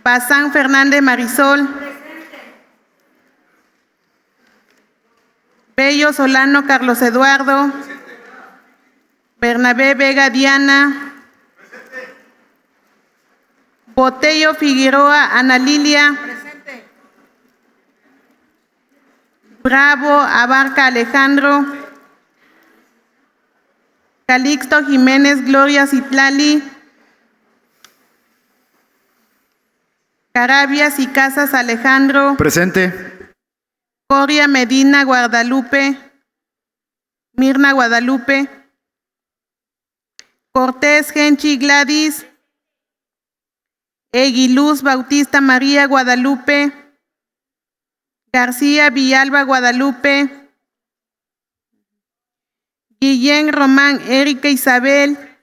Bazán Fernández Marisol. Bello Solano Carlos Eduardo. Bernabé Vega Diana. Botello Figueroa Ana Lilia. Bravo Abarca Alejandro. Calixto Jiménez Gloria Citlali. Carabias y Casas Alejandro. Presente. Coria Medina Guadalupe. Mirna Guadalupe. Cortés Genchi Gladys. Eguiluz Bautista María Guadalupe. García Villalba Guadalupe. Guillén Román Erika Isabel.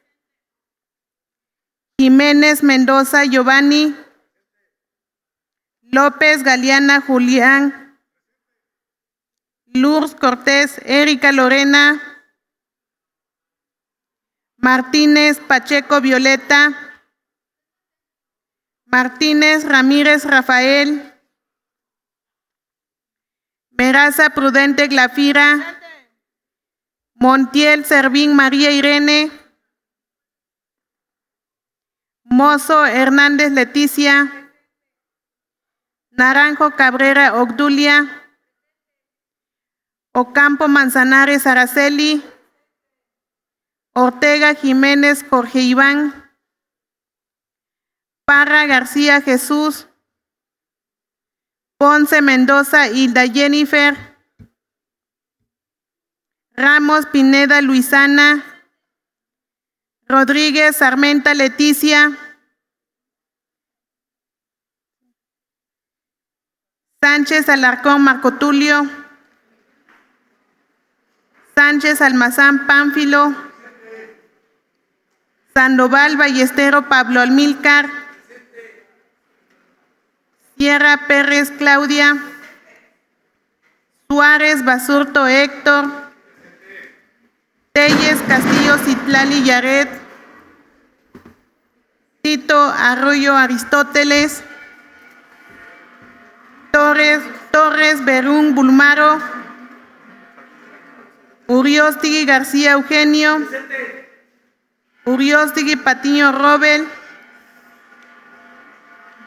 Jiménez Mendoza Giovanni. López Galeana Julián. Lourdes Cortés Erika Lorena. Martínez Pacheco Violeta. Martínez Ramírez Rafael. Meraza Prudente Glafira. Montiel Servín María Irene. Mozo Hernández Leticia. Naranjo Cabrera Obdulia. Ocampo Manzanares Araceli. Ortega Jiménez Jorge Iván. Parra García Jesús. Ponce Mendoza Hilda Jennifer. Ramos Pineda Luisana. Rodríguez Armenta Leticia. Sánchez Alarcón Marco Tulio. Sánchez Almazán Pánfilo. Sandoval Ballestero Pablo Almílcar. Sierra Pérez Claudia. Suárez Basurto Héctor. Telles Castillo Citlali Yaret. Tito Arroyo Aristóteles. Torres Berún Bulmaro. Uriostigui García Eugenio. Uriostigui Patiño Robel.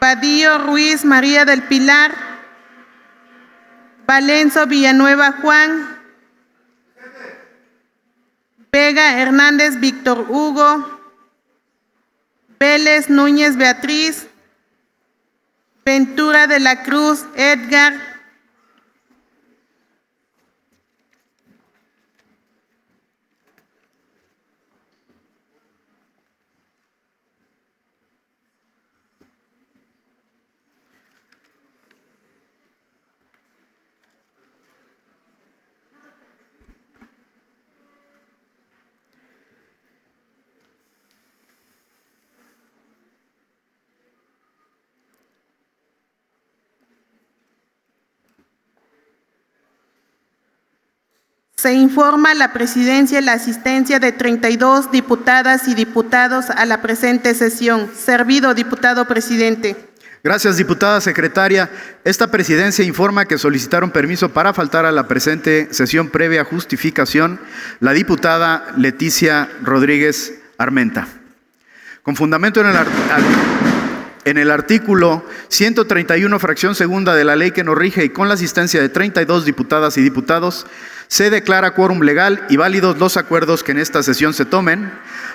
Vadillo Ruiz María del Pilar. Valenzo Villanueva Juan. Vega Hernández Víctor Hugo. Vélez Núñez Beatriz. Ventura de la Cruz Edgar. Se informa la presidencia y la asistencia de 32 diputadas y diputados a la presente sesión. Servido, diputado presidente. Gracias, diputada secretaria. Esta presidencia informa que solicitaron permiso para faltar a la presente sesión previa justificación la diputada Leticia Rodríguez Armenta. Con fundamento en el artículo 131, fracción segunda de la ley que nos rige y con la asistencia de 32 diputadas y diputados, se declara quórum legal y válidos los acuerdos que en esta sesión se tomen,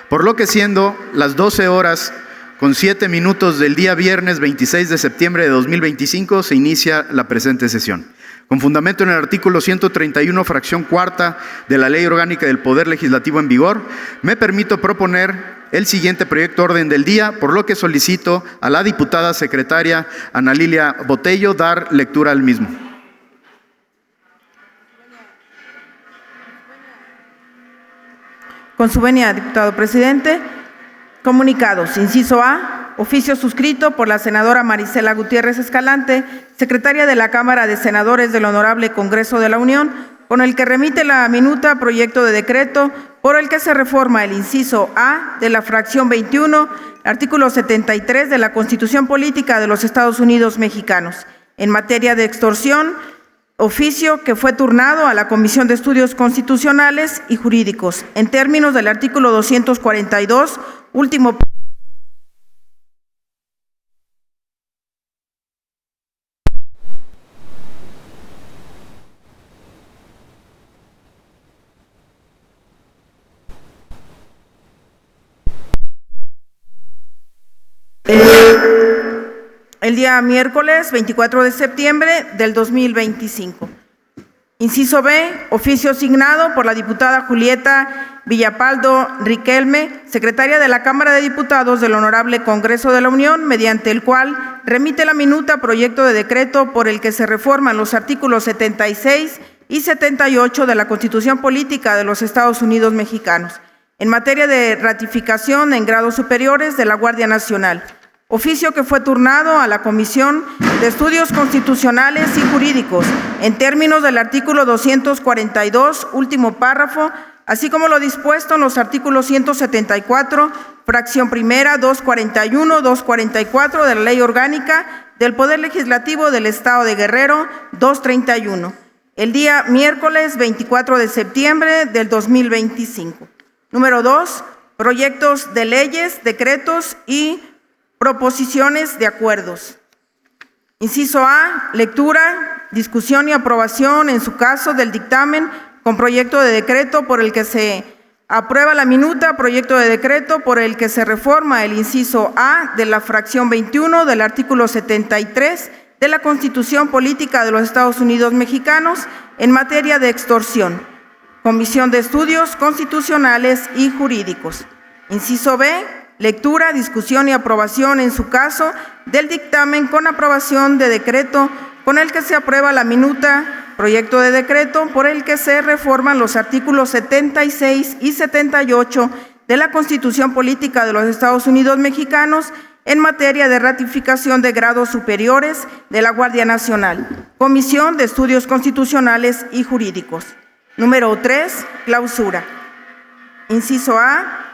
por lo que siendo las 12:07 del día viernes 26 de septiembre de 2025 se inicia la presente sesión. Con fundamento en el artículo 131, fracción cuarta de la Ley Orgánica del Poder Legislativo en vigor, me permito proponer el siguiente proyecto orden del día, por lo que solicito a la diputada secretaria Ana Lilia Botello dar lectura al mismo. Con su venia, diputado presidente. Comunicados. Inciso A. Oficio suscrito por la senadora Marisela Gutiérrez Escalante, secretaria de la Cámara de Senadores del Honorable Congreso de la Unión, con el que remite la minuta proyecto de decreto por el que se reforma el inciso A de la fracción 21, artículo 73 de la Constitución Política de los Estados Unidos Mexicanos, en materia de extorsión, oficio que fue turnado a la Comisión de Estudios Constitucionales y Jurídicos, en términos del artículo 242, último el día miércoles 24 de septiembre del 2025. Inciso B, oficio asignado por la diputada Julieta Villapaldo Riquelme, secretaria de la Cámara de Diputados del Honorable Congreso de la Unión, mediante el cual remite la minuta proyecto de decreto por el que se reforman los artículos 76 y 78 de la Constitución Política de los Estados Unidos Mexicanos, en materia de ratificación en grados superiores de la Guardia Nacional. Oficio que fue turnado a la Comisión de Estudios Constitucionales y Jurídicos, en términos del artículo 242, último párrafo, así como lo dispuesto en los artículos 174, fracción primera, 241, 244 de la Ley Orgánica del Poder Legislativo del Estado de Guerrero, 231, el día miércoles 24 de septiembre del 2025. Número 2, proyectos de leyes, decretos y proposiciones de acuerdos. Inciso A, lectura, discusión y aprobación, en su caso, del dictamen con proyecto de decreto por el que se aprueba la minuta, proyecto de decreto por el que se reforma el inciso A de la fracción 21 del artículo 73 de la Constitución Política de los Estados Unidos Mexicanos en materia de extorsión. Comisión de Estudios Constitucionales y Jurídicos. Inciso B, lectura, discusión y aprobación, en su caso, del dictamen con aprobación de decreto con el que se aprueba la minuta, proyecto de decreto por el que se reforman los artículos 76 y 78 de la Constitución Política de los Estados Unidos Mexicanos en materia de ratificación de grados superiores de la Guardia Nacional. Comisión de Estudios Constitucionales y Jurídicos. Número 3, clausura. Inciso A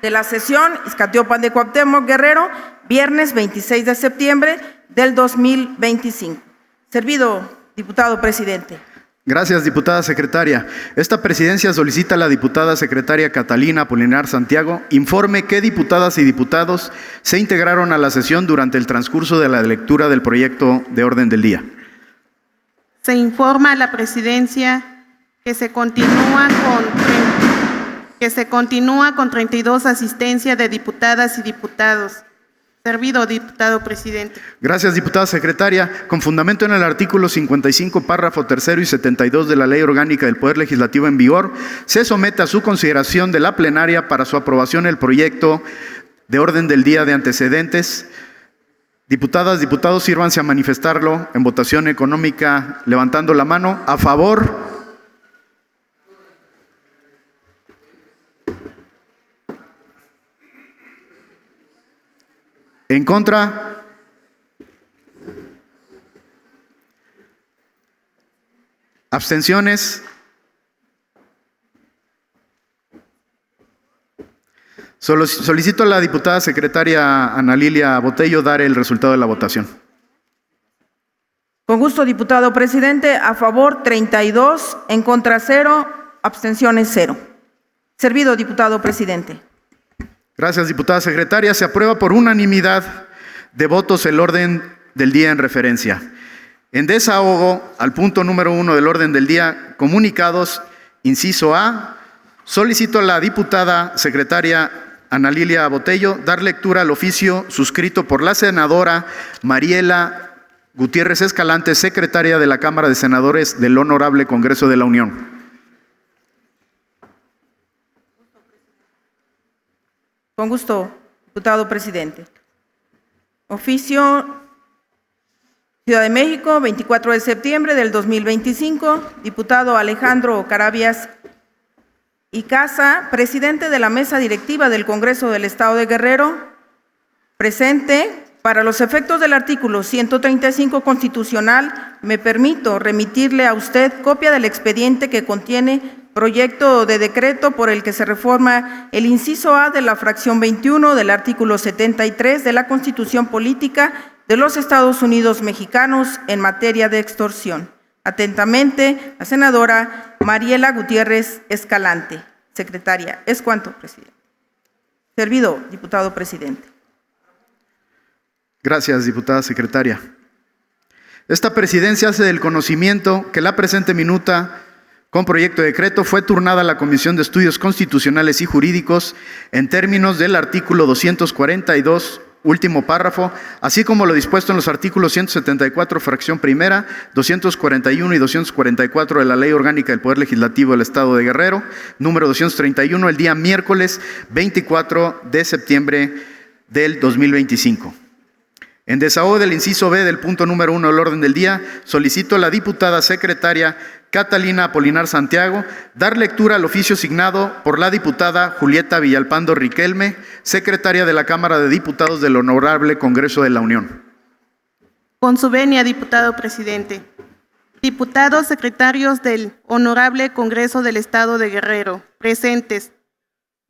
de la sesión Ixcatiopan de Cuauhtémoc, Guerrero, viernes 26 de septiembre del 2025. Servido, diputado presidente. Gracias, diputada secretaria. Esta presidencia solicita a la diputada secretaria Catalina Apolinar Santiago informe qué diputadas y diputados se integraron a la sesión durante el transcurso de la lectura del proyecto de orden del día. Se informa a la presidencia que se continúa con 32 asistencia de diputadas y diputados. Servido, diputado presidente. Gracias, diputada secretaria. Con fundamento en el artículo 55, párrafo tercero y 72 de la Ley Orgánica del Poder Legislativo en vigor, se somete a su consideración de la plenaria para su aprobación el proyecto de orden del día de antecedentes. Diputadas, diputados, sírvanse a manifestarlo en votación económica levantando la mano. A favor. ¿En contra? ¿Abstenciones? Solicito a la diputada secretaria Ana Lilia Botello dar el resultado de la votación. Con gusto, diputado presidente. A favor, 32, en contra 0, abstenciones 0. Servido, diputado presidente. Gracias, diputada secretaria. Se aprueba por unanimidad de votos el orden del día en referencia. En desahogo al punto número 1 del orden del día, comunicados, inciso A, solicito a la diputada secretaria Ana Lilia Botello dar lectura al oficio suscrito por la senadora Mariela Gutiérrez Escalante, secretaria de la Cámara de Senadores del Honorable Congreso de la Unión. Con gusto, diputado presidente. Oficio Ciudad de México, 24 de septiembre del 2025, diputado Alejandro Carabias y Casa, presidente de la mesa directiva del Congreso del Estado de Guerrero, presente Para los efectos del artículo 135 constitucional, me permito remitirle a usted copia del expediente que contiene proyecto de decreto por el que se reforma el inciso A de la fracción 21 del artículo 73 de la Constitución Política de los Estados Unidos Mexicanos en materia de extorsión. Atentamente, la senadora Mariela Gutiérrez Escalante. Secretaria, es cuanto, presidente. Servido, diputado presidente. Gracias, diputada secretaria. Esta presidencia hace del conocimiento que la presente minuta con proyecto de decreto fue turnada a la Comisión de Estudios Constitucionales y Jurídicos en términos del artículo 242, último párrafo, así como lo dispuesto en los artículos 174, fracción primera, 241 y 244 de la Ley Orgánica del Poder Legislativo del Estado de Guerrero, número 231, el día miércoles 24 de septiembre del 2025. En desahogo del inciso B del punto número 1 del orden del día, solicito a la diputada secretaria Catalina Apolinar Santiago dar lectura al oficio signado por la diputada Julieta Villalpando Riquelme, secretaria de la Cámara de Diputados del Honorable Congreso de la Unión. Con su venia, diputado presidente. Diputados secretarios del Honorable Congreso del Estado de Guerrero, presentes.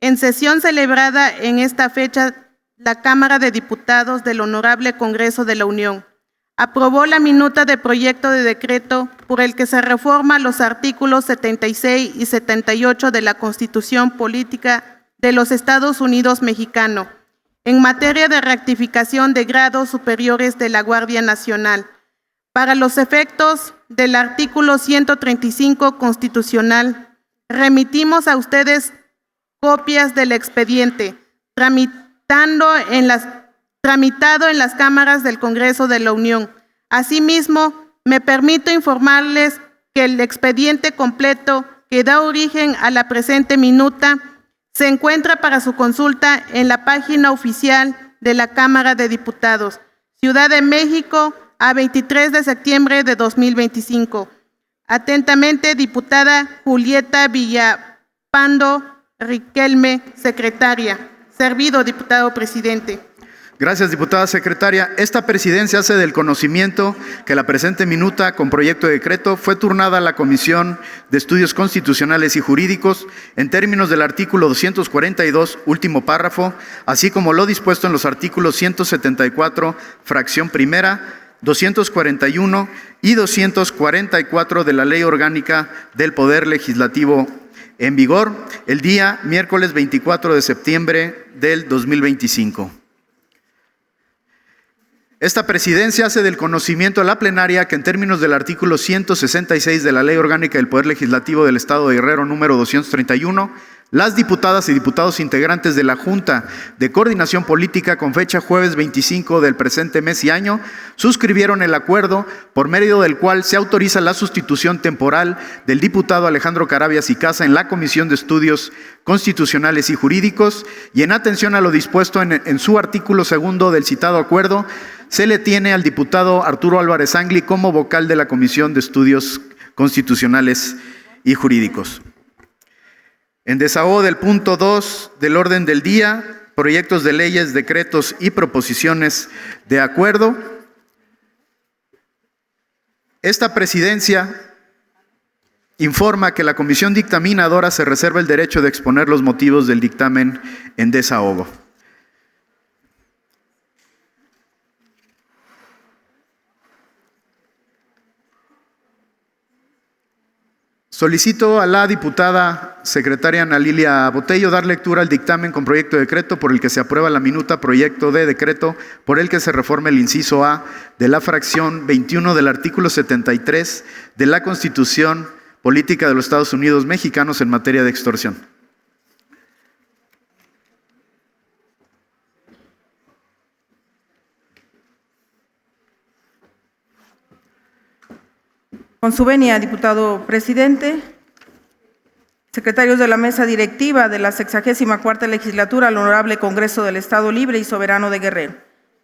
En sesión celebrada en esta fecha, la Cámara de Diputados del Honorable Congreso de la Unión aprobó la minuta de proyecto de decreto por el que se reforma los artículos 76 y 78 de la Constitución Política de los Estados Unidos Mexicanos en materia de rectificación de grados superiores de la Guardia Nacional. Para los efectos del artículo 135 constitucional, remitimos a ustedes copias del expediente tramitado en las cámaras del Congreso de la Unión. Asimismo, me permito informarles que el expediente completo que da origen a la presente minuta se encuentra para su consulta en la página oficial de la Cámara de Diputados, Ciudad de México, a 23 de septiembre de 2025. Atentamente, diputada Julieta Villalpando Riquelme, secretaria. Servido, diputado presidente. Gracias, diputada secretaria. Esta presidencia hace del conocimiento que la presente minuta con proyecto de decreto fue turnada a la Comisión de Estudios Constitucionales y Jurídicos en términos del artículo 242, último párrafo, así como lo dispuesto en los artículos 174, fracción primera, 241 y 244 de la Ley Orgánica del Poder Legislativo en vigor el día miércoles 24 de septiembre del 2025. Esta presidencia hace del conocimiento a la plenaria que en términos del artículo 166 de la Ley Orgánica del Poder Legislativo del Estado de Guerrero número 231, las diputadas y diputados integrantes de la Junta de Coordinación Política con fecha jueves 25 del presente mes y año suscribieron el acuerdo por medio del cual se autoriza la sustitución temporal del diputado Alejandro Carabias y Casa en la Comisión de Estudios Constitucionales y Jurídicos y en atención a lo dispuesto en su artículo segundo del citado acuerdo, se le tiene al diputado Arturo Álvarez Angli como vocal de la Comisión de Estudios Constitucionales y Jurídicos. En desahogo del punto 2 del orden del día, proyectos de leyes, decretos y proposiciones de acuerdo, esta presidencia informa que la comisión dictaminadora se reserva el derecho de exponer los motivos del dictamen en desahogo. Solicito a la diputada secretaria Ana Lilia Botello dar lectura al dictamen con proyecto de decreto por el que se aprueba la minuta proyecto de decreto por el que se reforma el inciso A de la fracción 21 del artículo 73 de la Constitución Política de los Estados Unidos Mexicanos en materia de extorsión. Con su venia, diputado presidente, secretarios de la mesa directiva de la 64ª legislatura al Honorable Congreso del Estado Libre y Soberano de Guerrero,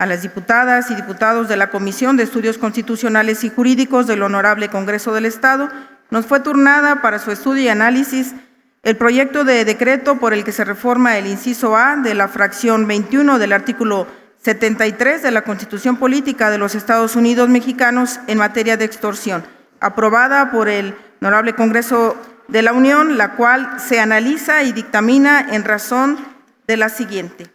a las diputadas y diputados de la Comisión de Estudios Constitucionales y Jurídicos del Honorable Congreso del Estado, nos fue turnada para su estudio y análisis el proyecto de decreto por el que se reforma el inciso A de la fracción 21 del artículo 73 de la Constitución Política de los Estados Unidos Mexicanos en materia de extorsión, aprobada por el Honorable Congreso de la Unión, la cual se analiza y dictamina en razón de la siguiente.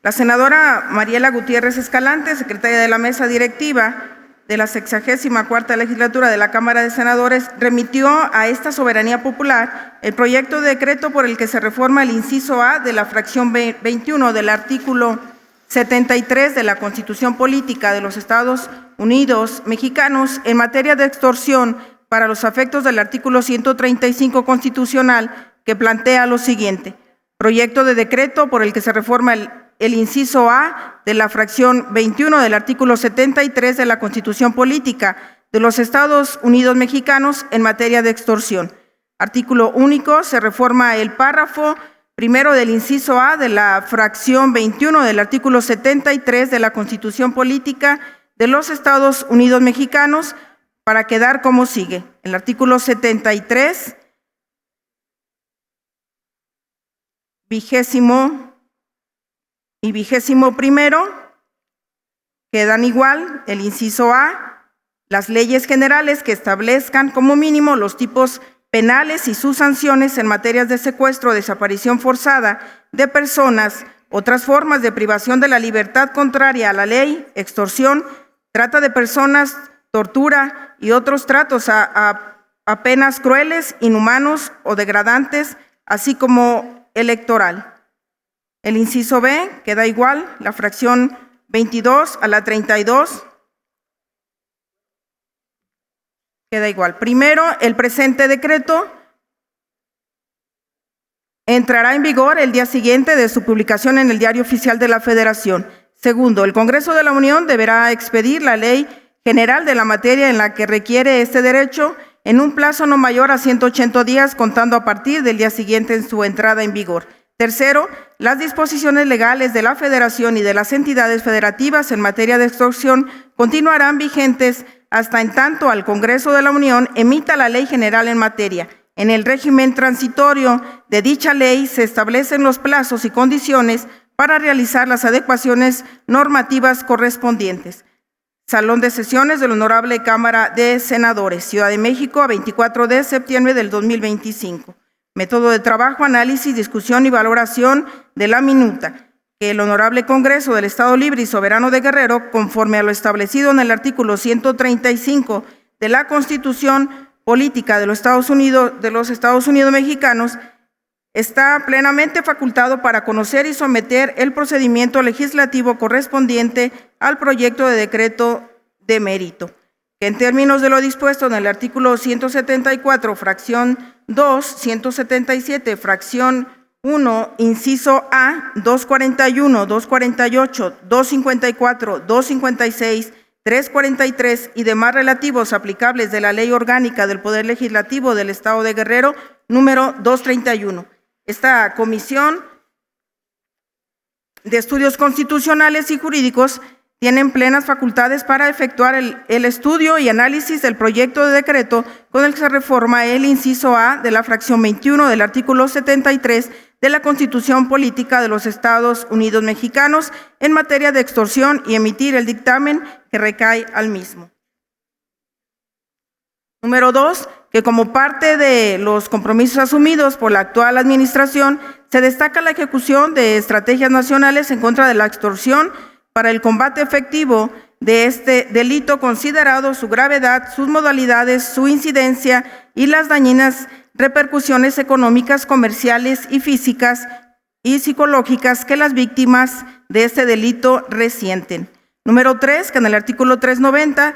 La senadora Mariela Gutiérrez Escalante, secretaria de la Mesa Directiva de la 64ª Legislatura de la Cámara de Senadores, remitió a esta soberanía popular el proyecto de decreto por el que se reforma el inciso A de la fracción 21 del artículo 73 de la Constitución Política de los Estados Unidos Mexicanos en materia de extorsión para los efectos del artículo 135 constitucional, que plantea lo siguiente: proyecto de decreto por el que se reforma el inciso A de la fracción 21 del artículo 73 de la Constitución Política de los Estados Unidos Mexicanos en materia de extorsión. Artículo único, se reforma el párrafo primero del inciso A de la fracción 21 del artículo 73 de la Constitución Política de los Estados Unidos Mexicanos para quedar como sigue. El artículo 73, vigésimo y 21º quedan igual. El inciso A, las leyes generales que establezcan como mínimo los tipos penales y sus sanciones en materias de secuestro, desaparición forzada de personas, otras formas de privación de la libertad contraria a la ley, extorsión, trata de personas, tortura y otros tratos a penas crueles, inhumanos o degradantes, así como electoral. El inciso B queda igual, la fracción 22 a la 32 queda igual. Primero, el presente decreto entrará en vigor el día siguiente de su publicación en el Diario Oficial de la Federación. Segundo, el Congreso de la Unión deberá expedir la ley general de la materia en la que requiere este derecho en un plazo no mayor a 180 días, contando a partir del día siguiente en su entrada en vigor. Tercero, las disposiciones legales de la Federación y de las entidades federativas en materia de extorsión continuarán vigentes hasta en tanto al Congreso de la Unión emita la ley general en materia. En el régimen transitorio de dicha ley se establecen los plazos y condiciones para realizar las adecuaciones normativas correspondientes. Salón de sesiones de la Honorable Cámara de Senadores, Ciudad de México, a 24 de septiembre del 2025. Método de trabajo, análisis, discusión y valoración de la minuta. Que el Honorable Congreso del Estado Libre y Soberano de Guerrero, conforme a lo establecido en el artículo 135 de la Constitución Política de los Estados Unidos Mexicanos, está plenamente facultado para conocer y someter el procedimiento legislativo correspondiente al proyecto de decreto de mérito. Que en términos de lo dispuesto en el artículo 174, fracción 2, 177, fracción 1, inciso A, 241, 248, 254, 256, 343 y demás relativos aplicables de la Ley Orgánica del Poder Legislativo del Estado de Guerrero, número 231. Esta Comisión de Estudios Constitucionales y Jurídicos tienen plenas facultades para efectuar el estudio y análisis del proyecto de decreto con el que se reforma el inciso A de la fracción 21 del artículo 73 de la Constitución Política de los Estados Unidos Mexicanos en materia de extorsión y emitir el dictamen que recae al mismo. Número 2, que como parte de los compromisos asumidos por la actual administración, se destaca la ejecución de estrategias nacionales en contra de la extorsión para el combate efectivo de este delito, considerado su gravedad, sus modalidades, su incidencia y las dañinas repercusiones económicas, comerciales y físicas y psicológicas que las víctimas de este delito resienten. Número 3, que en el artículo 390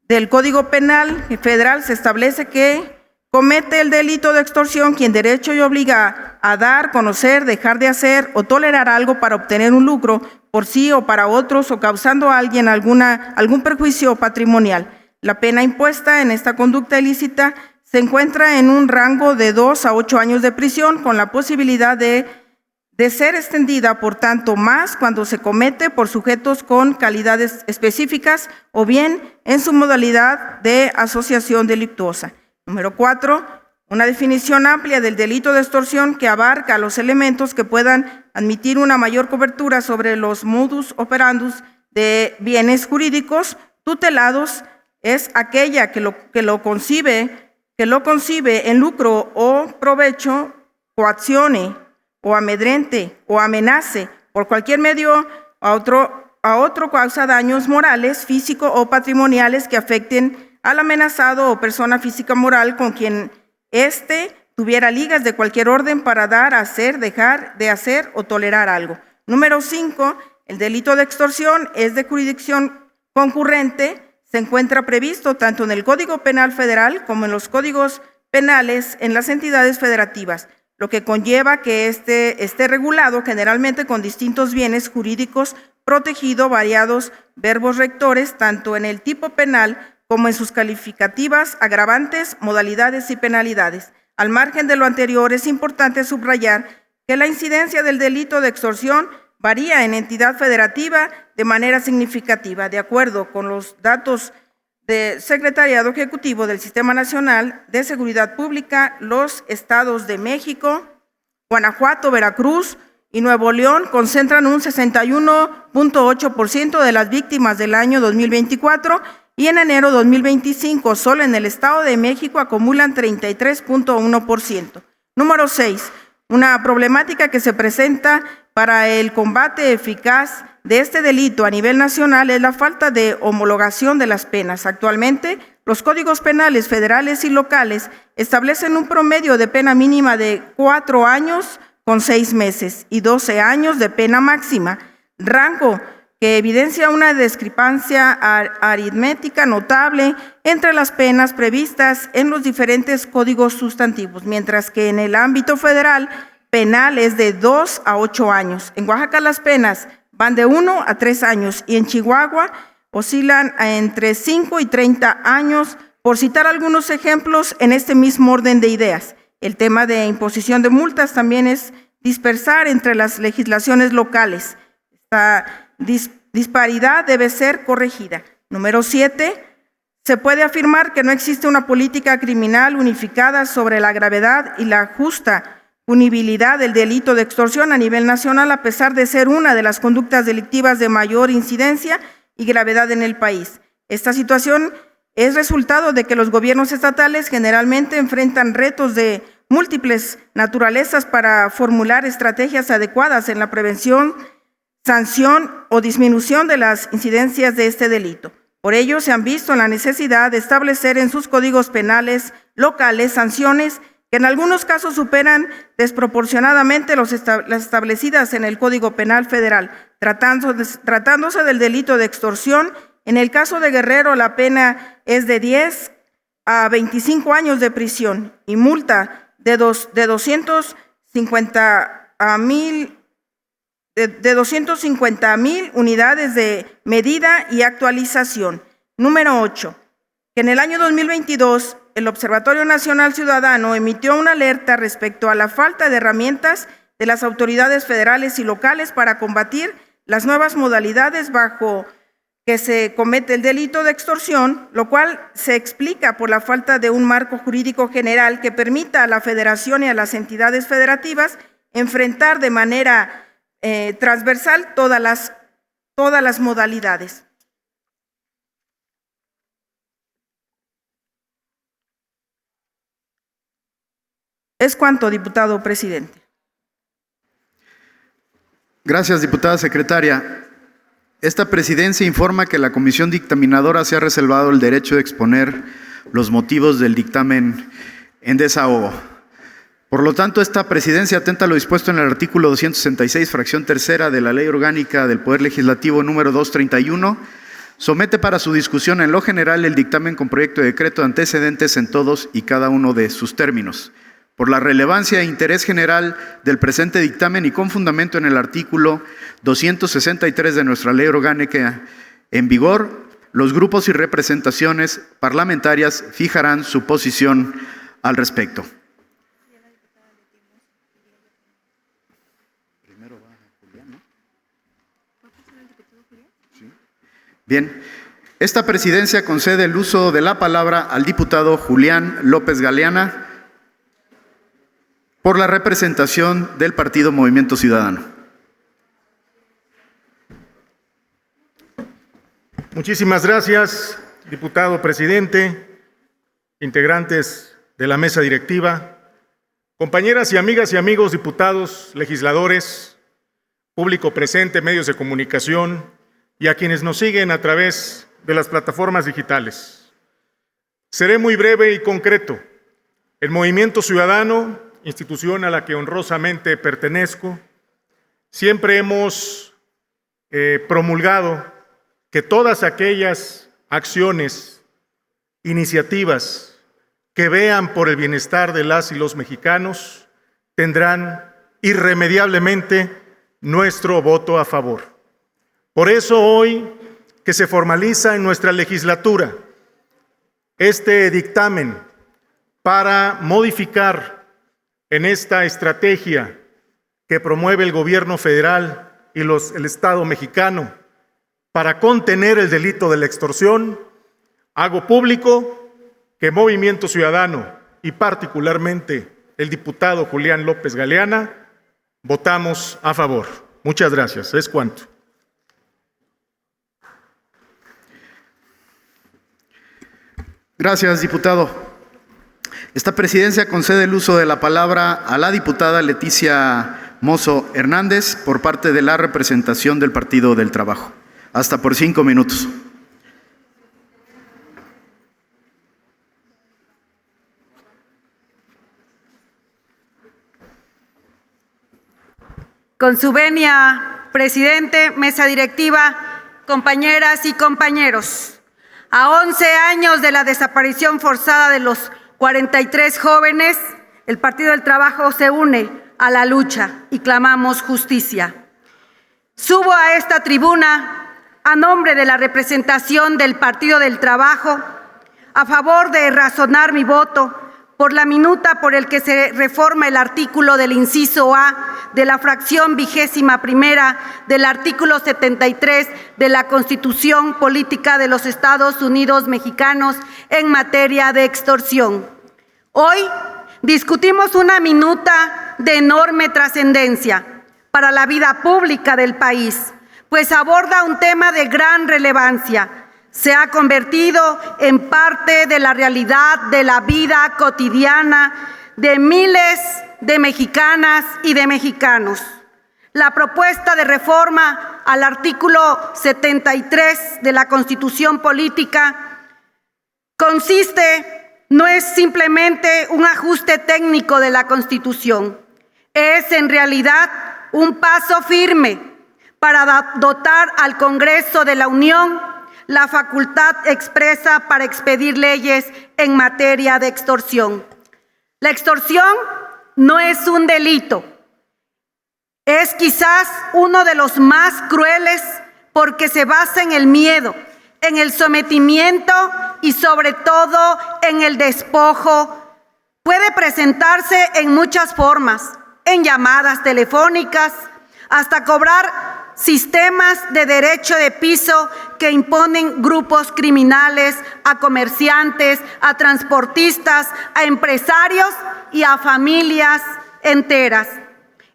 del Código Penal Federal se establece que comete el delito de extorsión quien derecho y obliga a dar, conocer, dejar de hacer o tolerar algo para obtener un lucro por sí o para otros o causando a alguien algún perjuicio patrimonial. La pena impuesta en esta conducta ilícita se encuentra en un rango de 2 a 8 años de prisión con la posibilidad de de ser extendida, por tanto, más cuando se comete por sujetos con calidades específicas o bien en su modalidad de asociación delictuosa. Número 4, una definición amplia del delito de extorsión que abarca los elementos que puedan admitir una mayor cobertura sobre los modus operandus de bienes jurídicos tutelados. Es aquella que lo concibe en lucro o provecho, coaccione o amedrente o amenace por cualquier medio a otro causa daños morales, físicos o patrimoniales que afecten al amenazado o persona física moral con quien éste tuviera ligas de cualquier orden para dar, hacer, dejar de hacer o tolerar algo. Número 5, el delito de extorsión es de jurisdicción concurrente. Se encuentra previsto tanto en el Código Penal Federal como en los códigos penales en las entidades federativas, lo que conlleva que esté regulado generalmente con distintos bienes jurídicos protegidos, variados verbos rectores, tanto en el tipo penal como en sus calificativas, agravantes, modalidades y penalidades. Al margen de lo anterior, es importante subrayar que la incidencia del delito de extorsión varía en entidad federativa de manera significativa. De acuerdo con los datos del Secretariado Ejecutivo del Sistema Nacional de Seguridad Pública, los estados de México, Guanajuato, Veracruz y Nuevo León concentran un 61.8% de las víctimas del año 2024 y en enero 2025 solo en el Estado de México acumulan 33.1%. Número 6. Una problemática que se presenta para el combate eficaz de este delito a nivel nacional es la falta de homologación de las penas. Actualmente, los códigos penales federales y locales establecen un promedio de pena mínima de 4 años con 6 meses y 12 años de pena máxima, rango que evidencia una discrepancia aritmética notable entre las penas previstas en los diferentes códigos sustantivos, mientras que en el ámbito federal penal es de 2 a 8 años. En Oaxaca las penas van de 1 a 3 años y en Chihuahua oscilan entre 5 y 30 años, por citar algunos ejemplos en este mismo orden de ideas. El tema de imposición de multas también es dispersar entre las legislaciones locales. Esta disparidad debe ser corregida. Número 7. Se puede afirmar que no existe una política criminal unificada sobre la gravedad y la justa punibilidad del delito de extorsión a nivel nacional, a pesar de ser una de las conductas delictivas de mayor incidencia y gravedad en el país. Esta situación es resultado de que los gobiernos estatales generalmente enfrentan retos de múltiples naturalezas para formular estrategias adecuadas en la prevención, sanción o disminución de las incidencias de este delito. Por ello, se han visto en la necesidad de establecer en sus códigos penales locales sanciones que en algunos casos superan desproporcionadamente las establecidas en el Código Penal Federal. Tratándose del delito de extorsión, en el caso de Guerrero la pena es de 10 a 25 años de prisión y multa de 250,000 unidades de medida y actualización. Número 8. Que en el año 2022 el Observatorio Nacional Ciudadano emitió una alerta respecto a la falta de herramientas de las autoridades federales y locales para combatir las nuevas modalidades bajo que se comete el delito de extorsión, lo cual se explica por la falta de un marco jurídico general que permita a la Federación y a las entidades federativas enfrentar de manera transversal todas las modalidades. Es cuanto, diputado presidente. Gracias, diputada secretaria. Esta presidencia informa que la comisión dictaminadora se ha reservado el derecho de exponer los motivos del dictamen en desahogo. Por lo tanto, esta presidencia, atenta a lo dispuesto en el artículo 266, fracción tercera de la Ley Orgánica del Poder Legislativo número 231, somete para su discusión en lo general el dictamen con proyecto de decreto de antecedentes en todos y cada uno de sus términos. Por la relevancia e interés general del presente dictamen y con fundamento en el artículo 263 de nuestra Ley Orgánica en vigor, los grupos y representaciones parlamentarias fijarán su posición al respecto. Bien, esta presidencia concede el uso de la palabra al diputado Julián López Galeana por la representación del Partido Movimiento Ciudadano. Muchísimas gracias, diputado presidente, integrantes de la mesa directiva, compañeras y amigas y amigos diputados, legisladores, público presente, medios de comunicación y a quienes nos siguen a través de las plataformas digitales. Seré muy breve y concreto. El Movimiento Ciudadano, institución a la que honrosamente pertenezco, siempre hemos promulgado que todas aquellas acciones, iniciativas que vean por el bienestar de las y los mexicanos tendrán irremediablemente nuestro voto a favor. Por eso hoy que se formaliza en nuestra legislatura este dictamen para modificar en esta estrategia que promueve el gobierno federal y el Estado mexicano para contener el delito de la extorsión, hago público que Movimiento Ciudadano y particularmente el diputado Julián López Galeana votamos a favor. Muchas gracias. Es cuanto. Gracias, diputado. Esta presidencia concede el uso de la palabra a la diputada Leticia Mozo Hernández por parte de la representación del Partido del Trabajo. Hasta por 5 minutos. Con su venia, presidente, mesa directiva, compañeras y compañeros. A 11 años de la desaparición forzada de los 43 jóvenes, el Partido del Trabajo se une a la lucha y clamamos justicia. Subo a esta tribuna a nombre de la representación del Partido del Trabajo a favor de razonar mi voto por la minuta por el que se reforma el artículo del inciso A de la fracción 21ª del artículo 73 de la Constitución Política de los Estados Unidos Mexicanos en materia de extorsión. Hoy discutimos una minuta de enorme trascendencia para la vida pública del país, pues aborda un tema de gran relevancia. Se ha convertido en parte de la realidad de la vida cotidiana de miles de mexicanas y de mexicanos. La propuesta de reforma al artículo 73 de la Constitución Política no es simplemente un ajuste técnico de la Constitución, es en realidad un paso firme para dotar al Congreso de la Unión la facultad expresa para expedir leyes en materia de extorsión. La extorsión no es un delito, es quizás uno de los más crueles porque se basa en el miedo, en el sometimiento y sobre todo en el despojo. Puede presentarse en muchas formas, en llamadas telefónicas, hasta cobrar sistemas de derecho de piso que imponen grupos criminales a comerciantes, a transportistas, a empresarios y a familias enteras.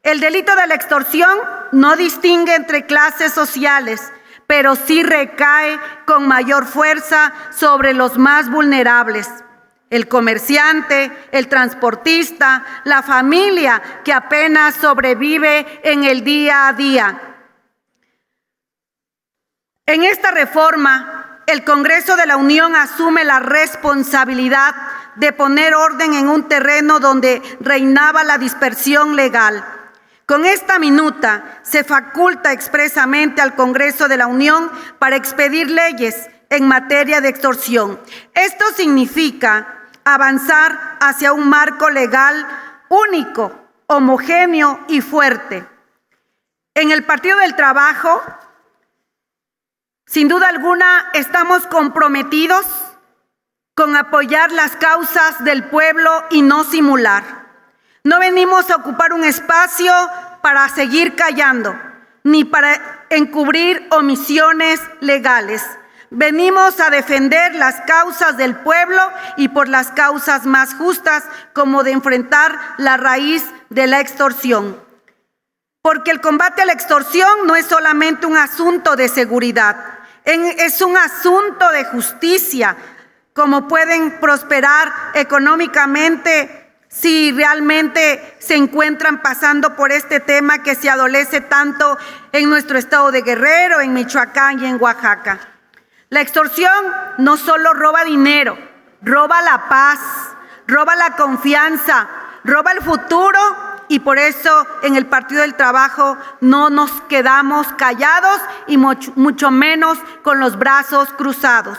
El delito de la extorsión no distingue entre clases sociales, pero sí recae con mayor fuerza sobre los más vulnerables. El comerciante, el transportista, la familia que apenas sobrevive en el día a día. En esta reforma, el Congreso de la Unión asume la responsabilidad de poner orden en un terreno donde reinaba la dispersión legal. Con esta minuta se faculta expresamente al Congreso de la Unión para expedir leyes en materia de extorsión. Esto significa avanzar hacia un marco legal único, homogéneo y fuerte. En el Partido del Trabajo, sin duda alguna, estamos comprometidos con apoyar las causas del pueblo y no simular. No venimos a ocupar un espacio para seguir callando, ni para encubrir omisiones legales. Venimos a defender las causas del pueblo y por las causas más justas, como de enfrentar la raíz de la extorsión. Porque el combate a la extorsión no es solamente un asunto de seguridad, es un asunto de justicia. Cómo pueden prosperar económicamente si realmente se encuentran pasando por este tema que se adolece tanto en nuestro estado de Guerrero, en Michoacán y en Oaxaca. La extorsión no solo roba dinero, roba la paz, roba la confianza, roba el futuro, y por eso en el Partido del Trabajo no nos quedamos callados y mucho menos con los brazos cruzados.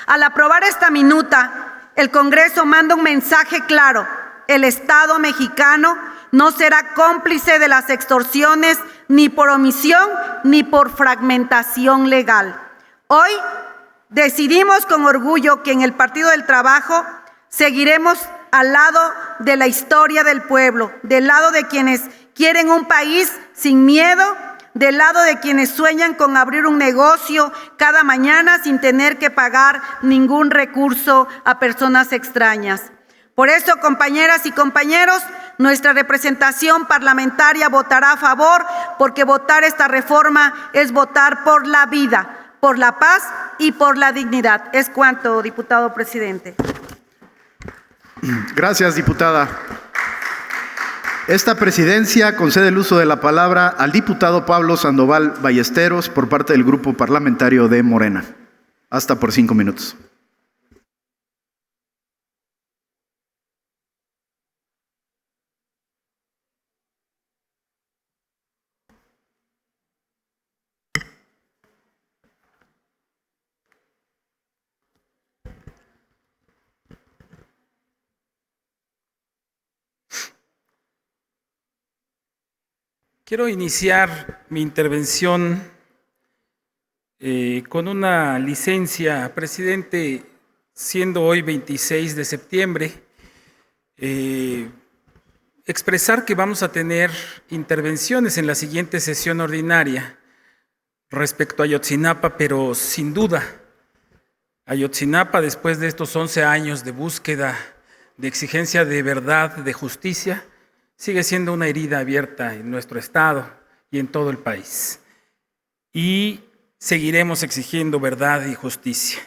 Al aprobar esta minuta, el Congreso manda un mensaje claro: el Estado mexicano no será cómplice de las extorsiones ni por omisión ni por fragmentación legal. Hoy decidimos con orgullo que en el Partido del Trabajo seguiremos al lado de la historia del pueblo, del lado de quienes quieren un país sin miedo, del lado de quienes sueñan con abrir un negocio cada mañana sin tener que pagar ningún recurso a personas extrañas. Por eso, compañeras y compañeros, nuestra representación parlamentaria votará a favor, porque votar esta reforma es votar por la vida, por la paz y por la dignidad. Es cuanto, diputado presidente. Gracias, diputada. Esta presidencia concede el uso de la palabra al diputado Pablo Sandoval Ballesteros por parte del Grupo Parlamentario de Morena. Hasta por 5 minutos. Quiero iniciar mi intervención con una licencia, presidente, siendo hoy 26 de septiembre, expresar que vamos a tener intervenciones en la siguiente sesión ordinaria respecto a Ayotzinapa, pero sin duda, Ayotzinapa, después de estos 11 años de búsqueda, de exigencia de verdad, de justicia, sigue siendo una herida abierta en nuestro estado y en todo el país. Y seguiremos exigiendo verdad y justicia.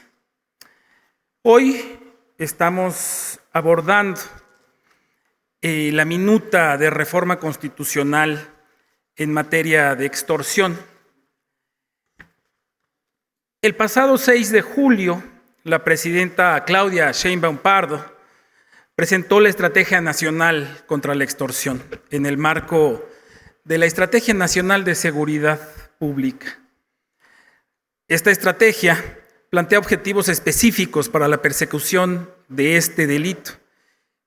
Hoy estamos abordando la minuta de reforma constitucional en materia de extorsión. El pasado 6 de julio, la presidenta Claudia Sheinbaum Pardo presentó la Estrategia Nacional contra la Extorsión en el marco de la Estrategia Nacional de Seguridad Pública. Esta estrategia plantea objetivos específicos para la persecución de este delito,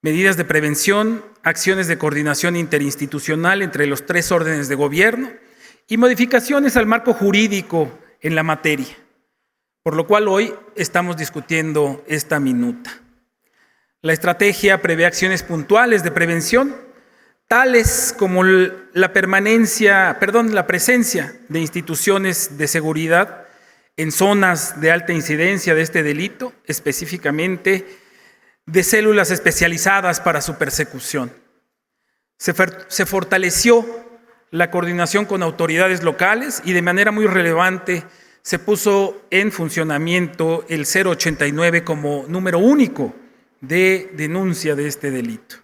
medidas de prevención, acciones de coordinación interinstitucional entre los 3 órdenes de gobierno y modificaciones al marco jurídico en la materia, por lo cual hoy estamos discutiendo esta minuta. La estrategia prevé acciones puntuales de prevención, tales como la presencia de instituciones de seguridad en zonas de alta incidencia de este delito, específicamente de células especializadas para su persecución. Se fortaleció la coordinación con autoridades locales y de manera muy relevante se puso en funcionamiento el 089 como número único de denuncia de este delito.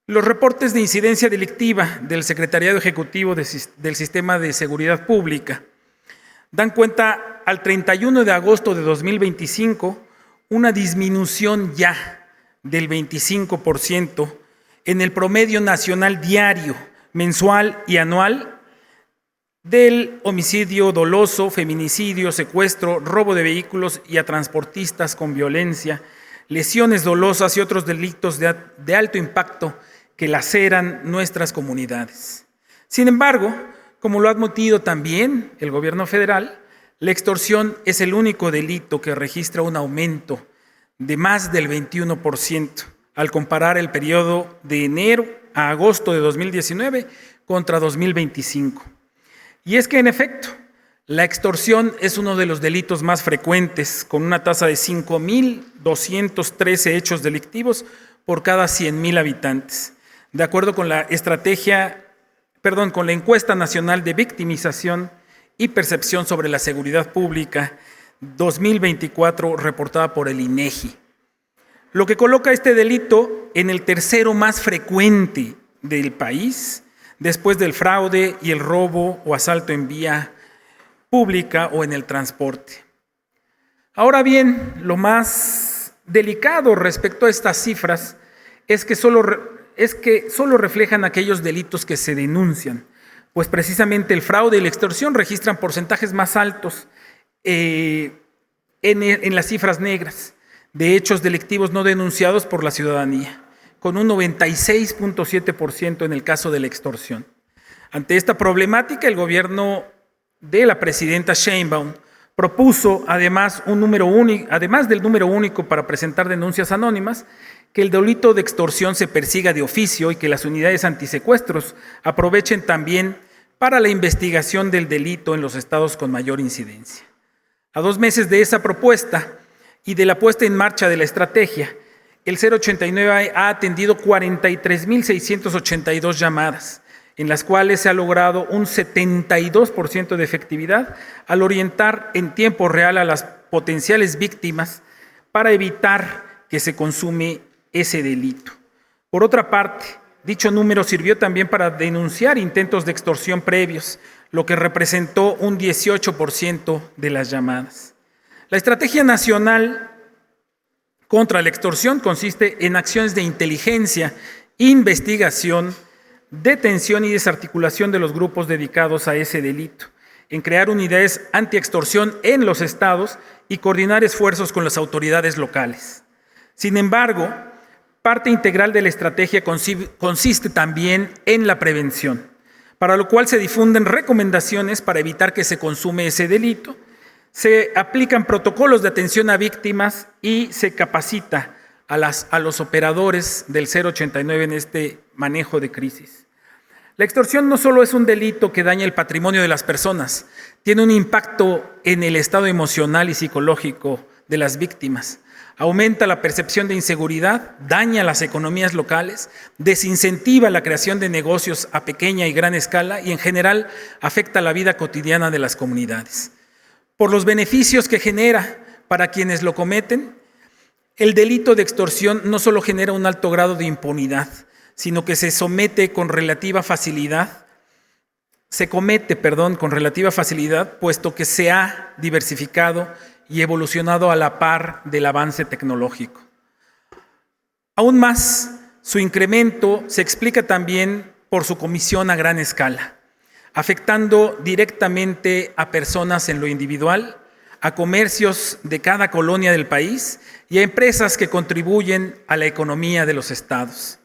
Los reportes de incidencia delictiva del Secretariado Ejecutivo del Sistema de Seguridad Pública dan cuenta al 31 de agosto de 2025 una disminución ya del 25% en el promedio nacional diario, mensual y anual del homicidio doloso, feminicidio, secuestro, robo de vehículos y a transportistas con violencia, lesiones dolosas y otros delitos de alto impacto que laceran nuestras comunidades. Sin embargo, como lo ha admitido también el gobierno federal, la extorsión es el único delito que registra un aumento de más del 21% al comparar el periodo de enero a agosto de 2019 contra 2025. Y es que, en efecto, La extorsión es uno de los delitos más frecuentes, con una tasa de 5.213 hechos delictivos por cada 100,000 habitantes. De acuerdo con la con la Encuesta Nacional de Victimización y Percepción sobre la Seguridad Pública 2024, reportada por el INEGI. Lo que coloca este delito en el tercero más frecuente del país, después del fraude y el robo o asalto en vía pública o en el transporte. Ahora bien, lo más delicado respecto a estas cifras es que solo reflejan aquellos delitos que se denuncian, pues precisamente el fraude y la extorsión registran porcentajes más altos en las cifras negras de hechos delictivos no denunciados por la ciudadanía, con un 96.7% en el caso de la extorsión. Ante esta problemática, el gobierno de la presidenta Sheinbaum propuso, además del número único para presentar denuncias anónimas, que el delito de extorsión se persiga de oficio y que las unidades antisecuestros aprovechen también para la investigación del delito en los estados con mayor incidencia. A 2 meses de esa propuesta y de la puesta en marcha de la estrategia, el 089 ha atendido 43.682 llamadas, en las cuales se ha logrado un 72% de efectividad al orientar en tiempo real a las potenciales víctimas para evitar que se consume ese delito. Por otra parte, dicho número sirvió también para denunciar intentos de extorsión previos, lo que representó un 18% de las llamadas. La Estrategia Nacional contra la Extorsión consiste en acciones de inteligencia, investigación, detención y desarticulación de los grupos dedicados a ese delito, en crear unidades antiextorsión en los estados y coordinar esfuerzos con las autoridades locales. Sin embargo, parte integral de la estrategia consiste también en la prevención, para lo cual se difunden recomendaciones para evitar que se consume ese delito, se aplican protocolos de atención a víctimas y se capacita a los operadores del 089 en este manejo de crisis. La extorsión no solo es un delito que daña el patrimonio de las personas, tiene un impacto en el estado emocional y psicológico de las víctimas. Aumenta la percepción de inseguridad, daña las economías locales, desincentiva la creación de negocios a pequeña y gran escala y en general afecta la vida cotidiana de las comunidades. Por los beneficios que genera para quienes lo cometen, el delito de extorsión no solo genera un alto grado de impunidad, sino que se comete con relativa facilidad, puesto que se ha diversificado y evolucionado a la par del avance tecnológico. Aún más, su incremento se explica también por su comisión a gran escala, afectando directamente a personas en lo individual, a comercios de cada colonia del país y a empresas que contribuyen a la economía de los estados.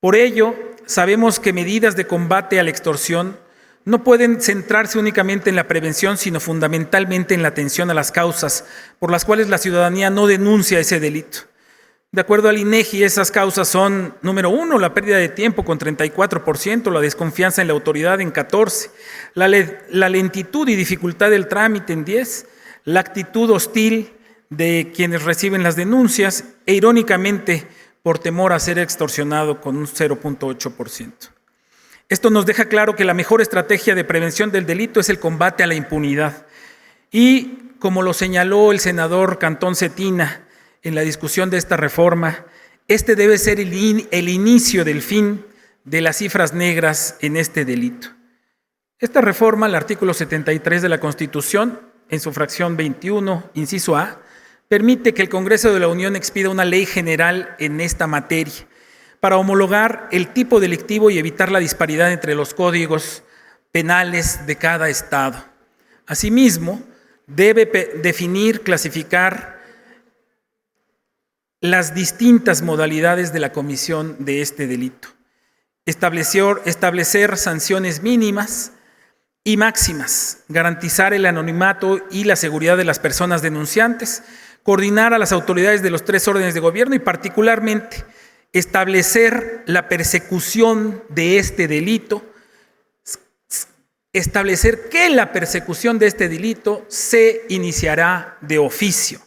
Por ello, sabemos que medidas de combate a la extorsión no pueden centrarse únicamente en la prevención, sino fundamentalmente en la atención a las causas por las cuales la ciudadanía no denuncia ese delito. De acuerdo al INEGI, esas causas son, número 1, la pérdida de tiempo con 34%, la desconfianza en la autoridad en 14%, la lentitud y dificultad del trámite en 10%, la actitud hostil de quienes reciben las denuncias e, irónicamente, por temor a ser extorsionado con un 0.8%. Esto nos deja claro que la mejor estrategia de prevención del delito es el combate a la impunidad. Y, como lo señaló el senador Cantón Cetina en la discusión de esta reforma, este debe ser el inicio del fin de las cifras negras en este delito. Esta reforma, el artículo 73 de la Constitución, en su fracción 21, inciso A, permite que el Congreso de la Unión expida una ley general en esta materia para homologar el tipo delictivo y evitar la disparidad entre los códigos penales de cada estado. Asimismo, debe definir, clasificar las distintas modalidades de la comisión de este delito, establecer sanciones mínimas y máximas, garantizar el anonimato y la seguridad de las personas denunciantes, coordinar a las autoridades de los 3 órdenes de gobierno y particularmente establecer la persecución de este delito, establecer que la persecución de este delito se iniciará de oficio.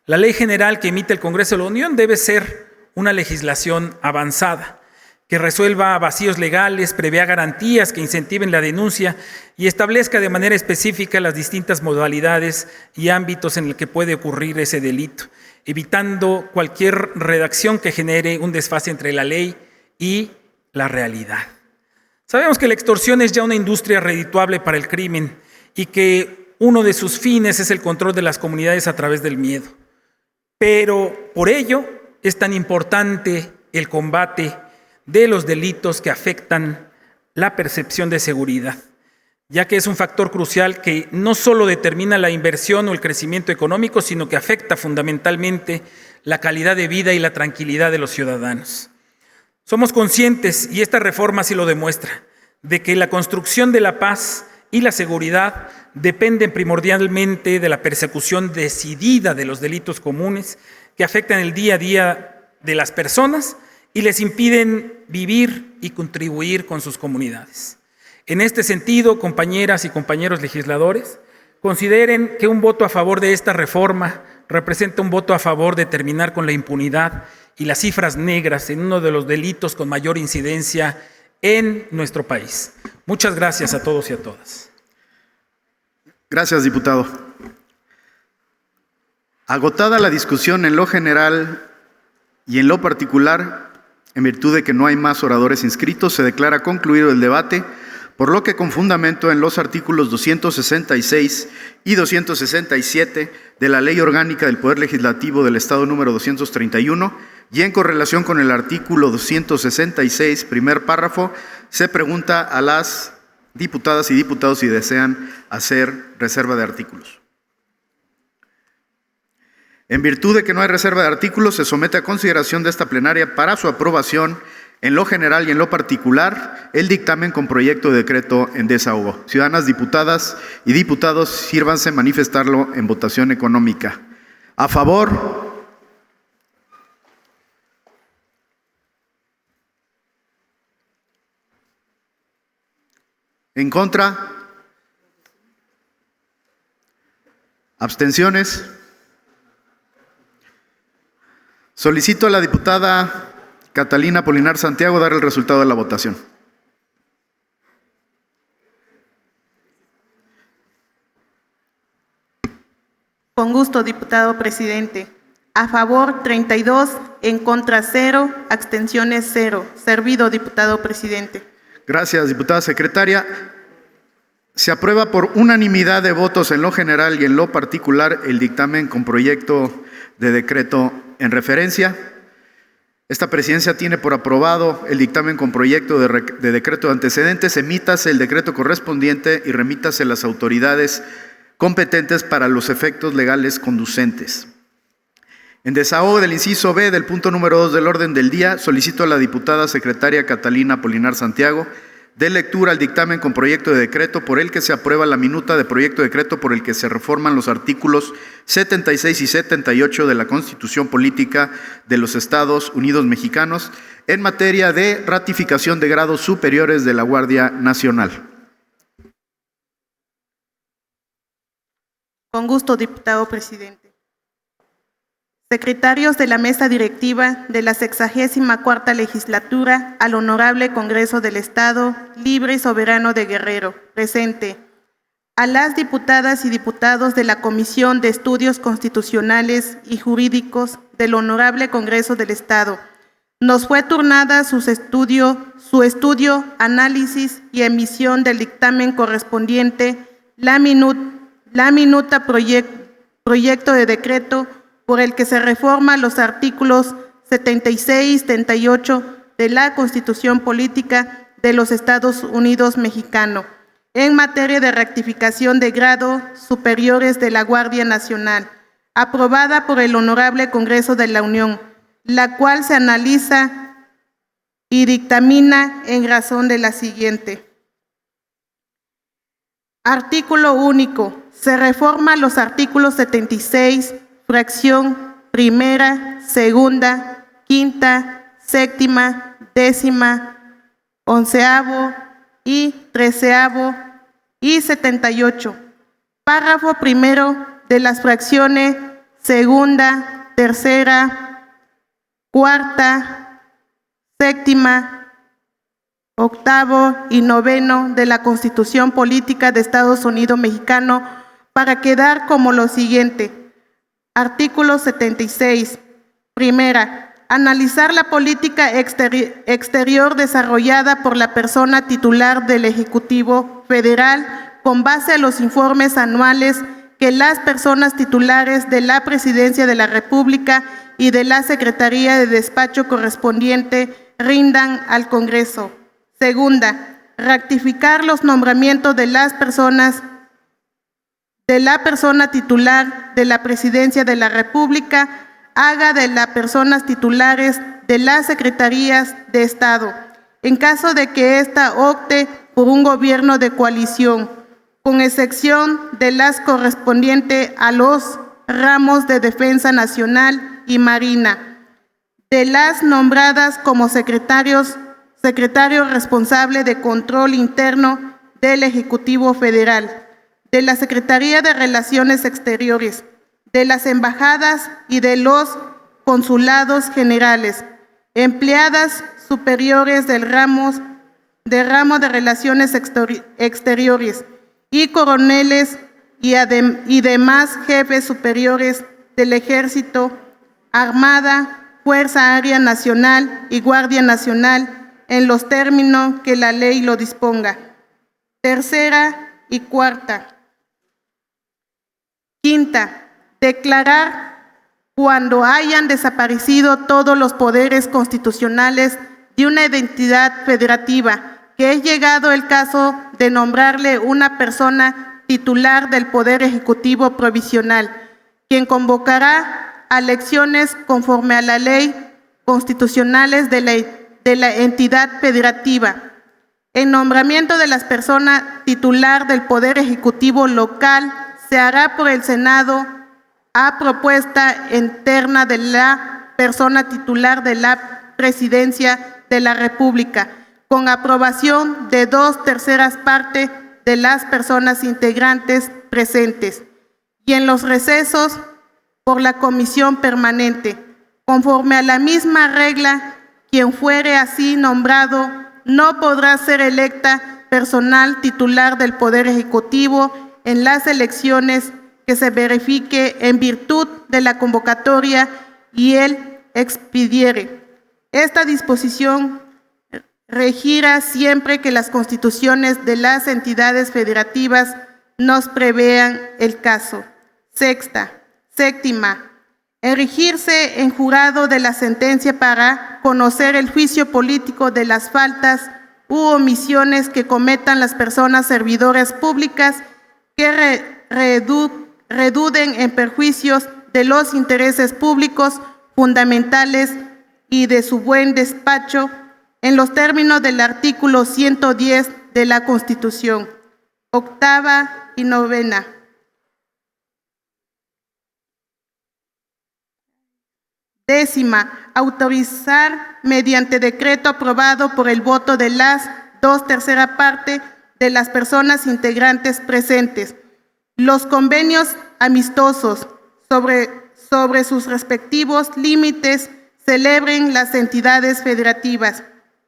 La ley general que emite el Congreso de la Unión debe ser una legislación avanzada, que resuelva vacíos legales, prevea garantías que incentiven la denuncia y establezca de manera específica las distintas modalidades y ámbitos en los que puede ocurrir ese delito, evitando cualquier redacción que genere un desfase entre la ley y la realidad. Sabemos que la extorsión es ya una industria redituable para el crimen y que uno de sus fines es el control de las comunidades a través del miedo. Pero por ello es tan importante el combate de los delitos que afectan la percepción de seguridad, ya que es un factor crucial que no solo determina la inversión o el crecimiento económico, sino que afecta fundamentalmente la calidad de vida y la tranquilidad de los ciudadanos. Somos conscientes, y esta reforma sí lo demuestra, de que la construcción de la paz y la seguridad dependen primordialmente de la persecución decidida de los delitos comunes que afectan el día a día de las personas y les impiden vivir y contribuir con sus comunidades. En este sentido, compañeras y compañeros legisladores, consideren que un voto a favor de esta reforma representa un voto a favor de terminar con la impunidad y las cifras negras en uno de los delitos con mayor incidencia en nuestro país. Muchas gracias a todos y a todas. Gracias, diputado. Agotada la discusión en lo general y en lo particular, en virtud de que no hay más oradores inscritos, se declara concluido el debate, por lo que con fundamento en los artículos 266 y 267 de la Ley Orgánica del Poder Legislativo del Estado número 231 y en correlación con el artículo 266, primer párrafo, se pregunta a las diputadas y diputados si desean hacer reserva de artículos. En virtud de que no hay reserva de artículos, se somete a consideración de esta plenaria para su aprobación en lo general y en lo particular el dictamen con proyecto de decreto en desahogo. Ciudadanas diputadas y diputados, sírvanse manifestarlo en votación económica. A favor. En contra. Abstenciones. Solicito a la diputada Catalina Polinar Santiago dar el resultado de la votación. Con gusto, diputado presidente. A favor, 32, en contra, 0, abstenciones, 0. Servido, diputado presidente. Gracias, diputada secretaria. Se aprueba por unanimidad de votos en lo general y en lo particular el dictamen con proyecto de decreto en referencia. Esta presidencia tiene por aprobado el dictamen con proyecto de decreto de antecedentes. Emítase el decreto correspondiente y remítase a las autoridades competentes para los efectos legales conducentes. En desahogo del inciso B del punto número 2 del orden del día, solicito a la diputada secretaria Catalina Polinar Santiago dé lectura al dictamen con proyecto de decreto por el que se aprueba la minuta de proyecto de decreto por el que se reforman los artículos 76 y 78 de la Constitución Política de los Estados Unidos Mexicanos en materia de ratificación de grados superiores de la Guardia Nacional. Con gusto, diputado presidente. Secretarios de la Mesa Directiva de la 64ª Legislatura al Honorable Congreso del Estado Libre y Soberano de Guerrero. Presente. A las diputadas y diputados de la Comisión de Estudios Constitucionales y Jurídicos del Honorable Congreso del Estado. Nos fue turnada su estudio, análisis y emisión del dictamen correspondiente, la minuta proyecto de decreto por el que se reforma los artículos 76 y 78 de la Constitución Política de los Estados Unidos Mexicanos en materia de rectificación de grado superiores de la Guardia Nacional, aprobada por el Honorable Congreso de la Unión, la cual se analiza y dictamina en razón de la siguiente. Artículo único. Se reforma los artículos 76, fracción primera, segunda, quinta, séptima, décima, onceavo y treceavo y 78. Párrafo primero de las fracciones segunda, tercera, cuarta, séptima, octavo y noveno de la Constitución Política de Estados Unidos Mexicano para quedar como lo siguiente. Artículo 76. Primera, analizar la política exterior desarrollada por la persona titular del Ejecutivo Federal con base a los informes anuales que las personas titulares de la Presidencia de la República y de la Secretaría de Despacho correspondiente rindan al Congreso. Segunda, ratificar los nombramientos de la persona titular de la Presidencia de la República, haga de las personas titulares de las Secretarías de Estado, en caso de que ésta opte por un gobierno de coalición, con excepción de las correspondientes a los ramos de Defensa Nacional y Marina, de las nombradas como secretario responsable de control interno del Ejecutivo Federal, de la Secretaría de Relaciones Exteriores, de las embajadas y de los consulados generales, empleadas superiores del ramo de Relaciones Exteriores y coroneles y demás jefes superiores del Ejército, Armada, Fuerza Aérea Nacional y Guardia Nacional en los términos que la ley lo disponga. Tercera y cuarta. Quinta, declarar cuando hayan desaparecido todos los poderes constitucionales de una entidad federativa, que es llegado el caso de nombrarle una persona titular del Poder Ejecutivo Provisional, quien convocará a elecciones conforme a la ley constitucionales de la entidad federativa. El nombramiento de las personas titular del Poder Ejecutivo local se hará por el Senado a propuesta interna de la persona titular de la Presidencia de la República, con aprobación de 2/3 partes de las personas integrantes presentes, y en los recesos por la Comisión Permanente. Conforme a la misma regla, quien fuere así nombrado no podrá ser electa personal titular del Poder Ejecutivo en las elecciones que se verifique en virtud de la convocatoria y él expidiere. Esta disposición regirá siempre que las constituciones de las entidades federativas nos prevean el caso. Séptima, erigirse en jurado de la sentencia para conocer el juicio político de las faltas u omisiones que cometan las personas servidoras públicas que reduden en perjuicios de los intereses públicos fundamentales y de su buen despacho en los términos del artículo 110 de la Constitución. Octava y novena. Décima, autorizar mediante decreto aprobado por el voto de las 2/3 partes de las personas integrantes presentes, los convenios amistosos sobre sus respectivos límites celebren las entidades federativas.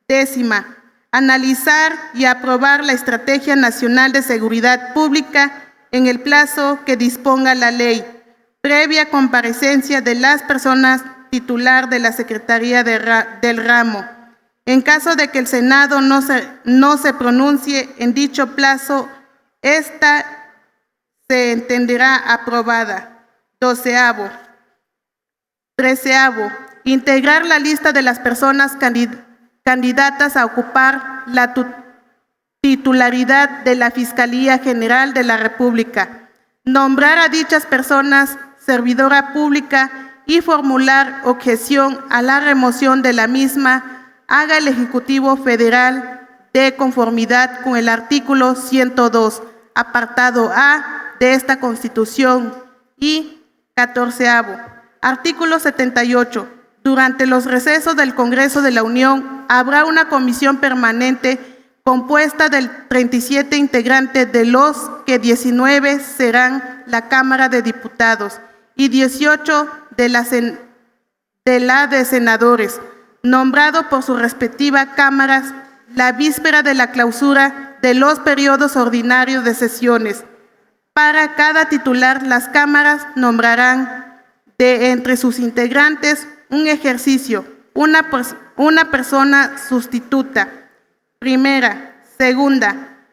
Décima, analizar y aprobar la Estrategia Nacional de Seguridad Pública en el plazo que disponga la ley, previa comparecencia de las personas titular de la Secretaría del ramo. En caso de que el Senado no se pronuncie en dicho plazo, esta se entenderá aprobada. 12avo. 13avo. Integrar la lista de las personas candidatas a ocupar la titularidad de la Fiscalía General de la República. Nombrar a dichas personas servidora pública y formular objeción a la remoción de la misma, haga el Ejecutivo Federal de conformidad con el artículo 102, apartado A de esta Constitución. Y 14avo. Artículo 78. Durante los recesos del Congreso de la Unión habrá una comisión permanente compuesta de 37 integrantes, de los que 19 serán la Cámara de Diputados y 18 de la de senadores, nombrado por sus respectivas cámaras la víspera de la clausura de los periodos ordinarios de sesiones. Para cada titular, las cámaras nombrarán de entre sus integrantes un ejercicio, una persona sustituta. Primera. Segunda,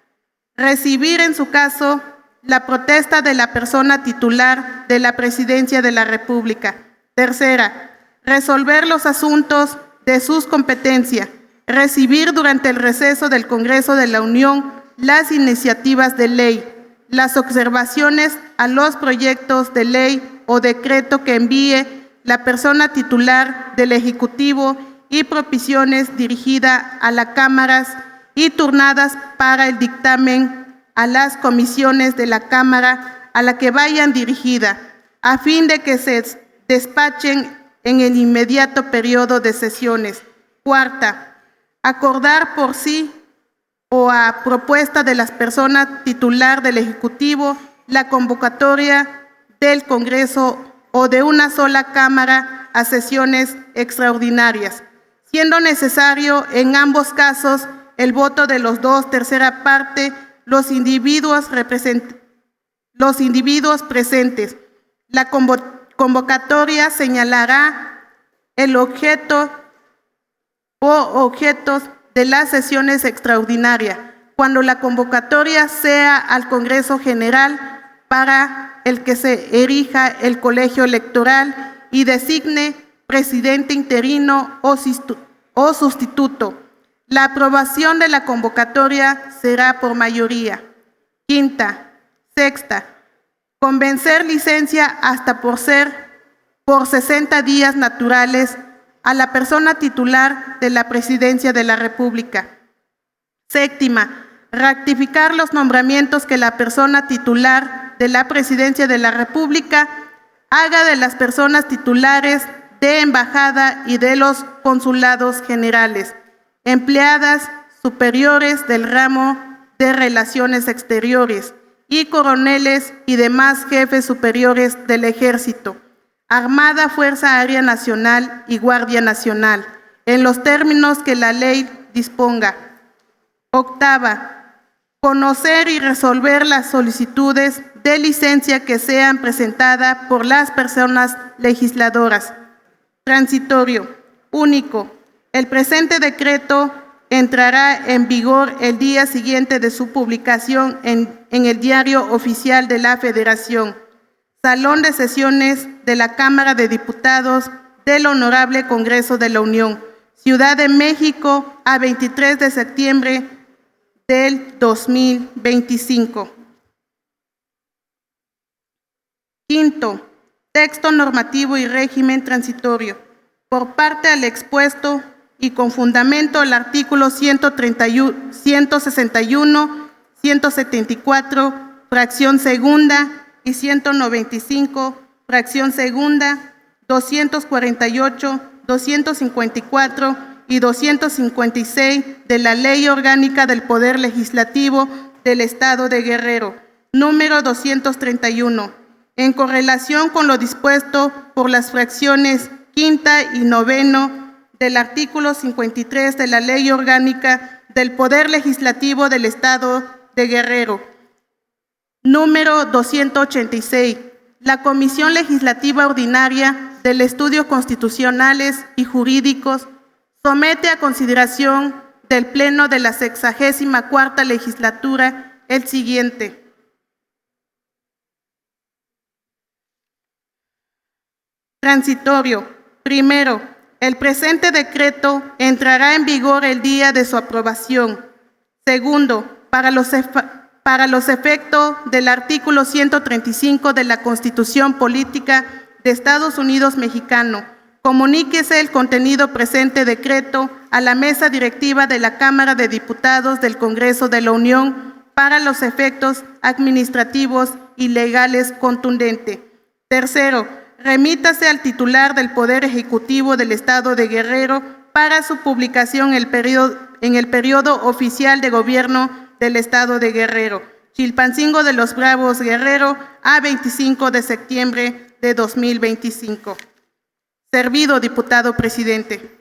recibir en su caso la protesta de la persona titular de la Presidencia de la República. Tercera, resolver los asuntos de sus competencias, recibir durante el receso del Congreso de la Unión las iniciativas de ley, las observaciones a los proyectos de ley o decreto que envíe la persona titular del Ejecutivo y proposiciones dirigidas a las cámaras y turnadas para el dictamen a las comisiones de la Cámara a la que vayan dirigidas, a fin de que se despachen en el inmediato periodo de sesiones. Cuarta, acordar por sí o a propuesta de las personas titular del Ejecutivo la convocatoria del Congreso o de una sola Cámara a sesiones extraordinarias, siendo necesario en ambos casos el voto de los 2/3 partes, los individuos presentes. La convocatoria señalará el objeto o objetos de las sesiones extraordinarias, cuando la convocatoria sea al Congreso General para el que se erija el colegio electoral y designe presidente interino o sustituto. La aprobación de la convocatoria será por mayoría. Quinta. Sexta, convencer licencia hasta por 60 días naturales a la persona titular de la Presidencia de la República. Séptima, ratificar los nombramientos que la persona titular de la Presidencia de la República haga de las personas titulares de embajada y de los consulados generales, empleadas superiores del ramo de Relaciones Exteriores y coroneles y demás jefes superiores del Ejército, Armada, Fuerza Aérea Nacional y Guardia Nacional, en los términos que la ley disponga. Octava, conocer y resolver las solicitudes de licencia que sean presentadas por las personas legisladoras. Transitorio. Único. El presente decreto entrará en vigor el día siguiente de su publicación en el Diario Oficial de la Federación. Salón de sesiones de la Cámara de Diputados del Honorable Congreso de la Unión, Ciudad de México, a 23 de septiembre del 2025. Quinto, texto normativo y régimen transitorio. Por parte al expuesto y con fundamento el artículo 131, 161, 174, fracción segunda y 195, fracción segunda, 248, 254 y 256 de la Ley Orgánica del Poder Legislativo del Estado de Guerrero, número 231, en correlación con lo dispuesto por las fracciones quinta y noveno del artículo 53 de la Ley Orgánica del Poder Legislativo del Estado de Guerrero, número 286. La Comisión Legislativa Ordinaria del Estudios Constitucionales y Jurídicos somete a consideración del Pleno de la 64ª Legislatura el siguiente. Transitorio. Primero, el presente decreto entrará en vigor el día de su aprobación. Segundo, para los efectos del artículo 135 de la Constitución Política de Estados Unidos Mexicano, comuníquese el contenido presente decreto a la mesa directiva de la Cámara de Diputados del Congreso de la Unión para los efectos administrativos y legales contundentes. Tercero, remítase al titular del Poder Ejecutivo del Estado de Guerrero para su publicación en en el periodo oficial de gobierno del Estado de Guerrero, Chilpancingo de los Bravos, Guerrero, a 25 de septiembre de 2025. Servido, diputado presidente.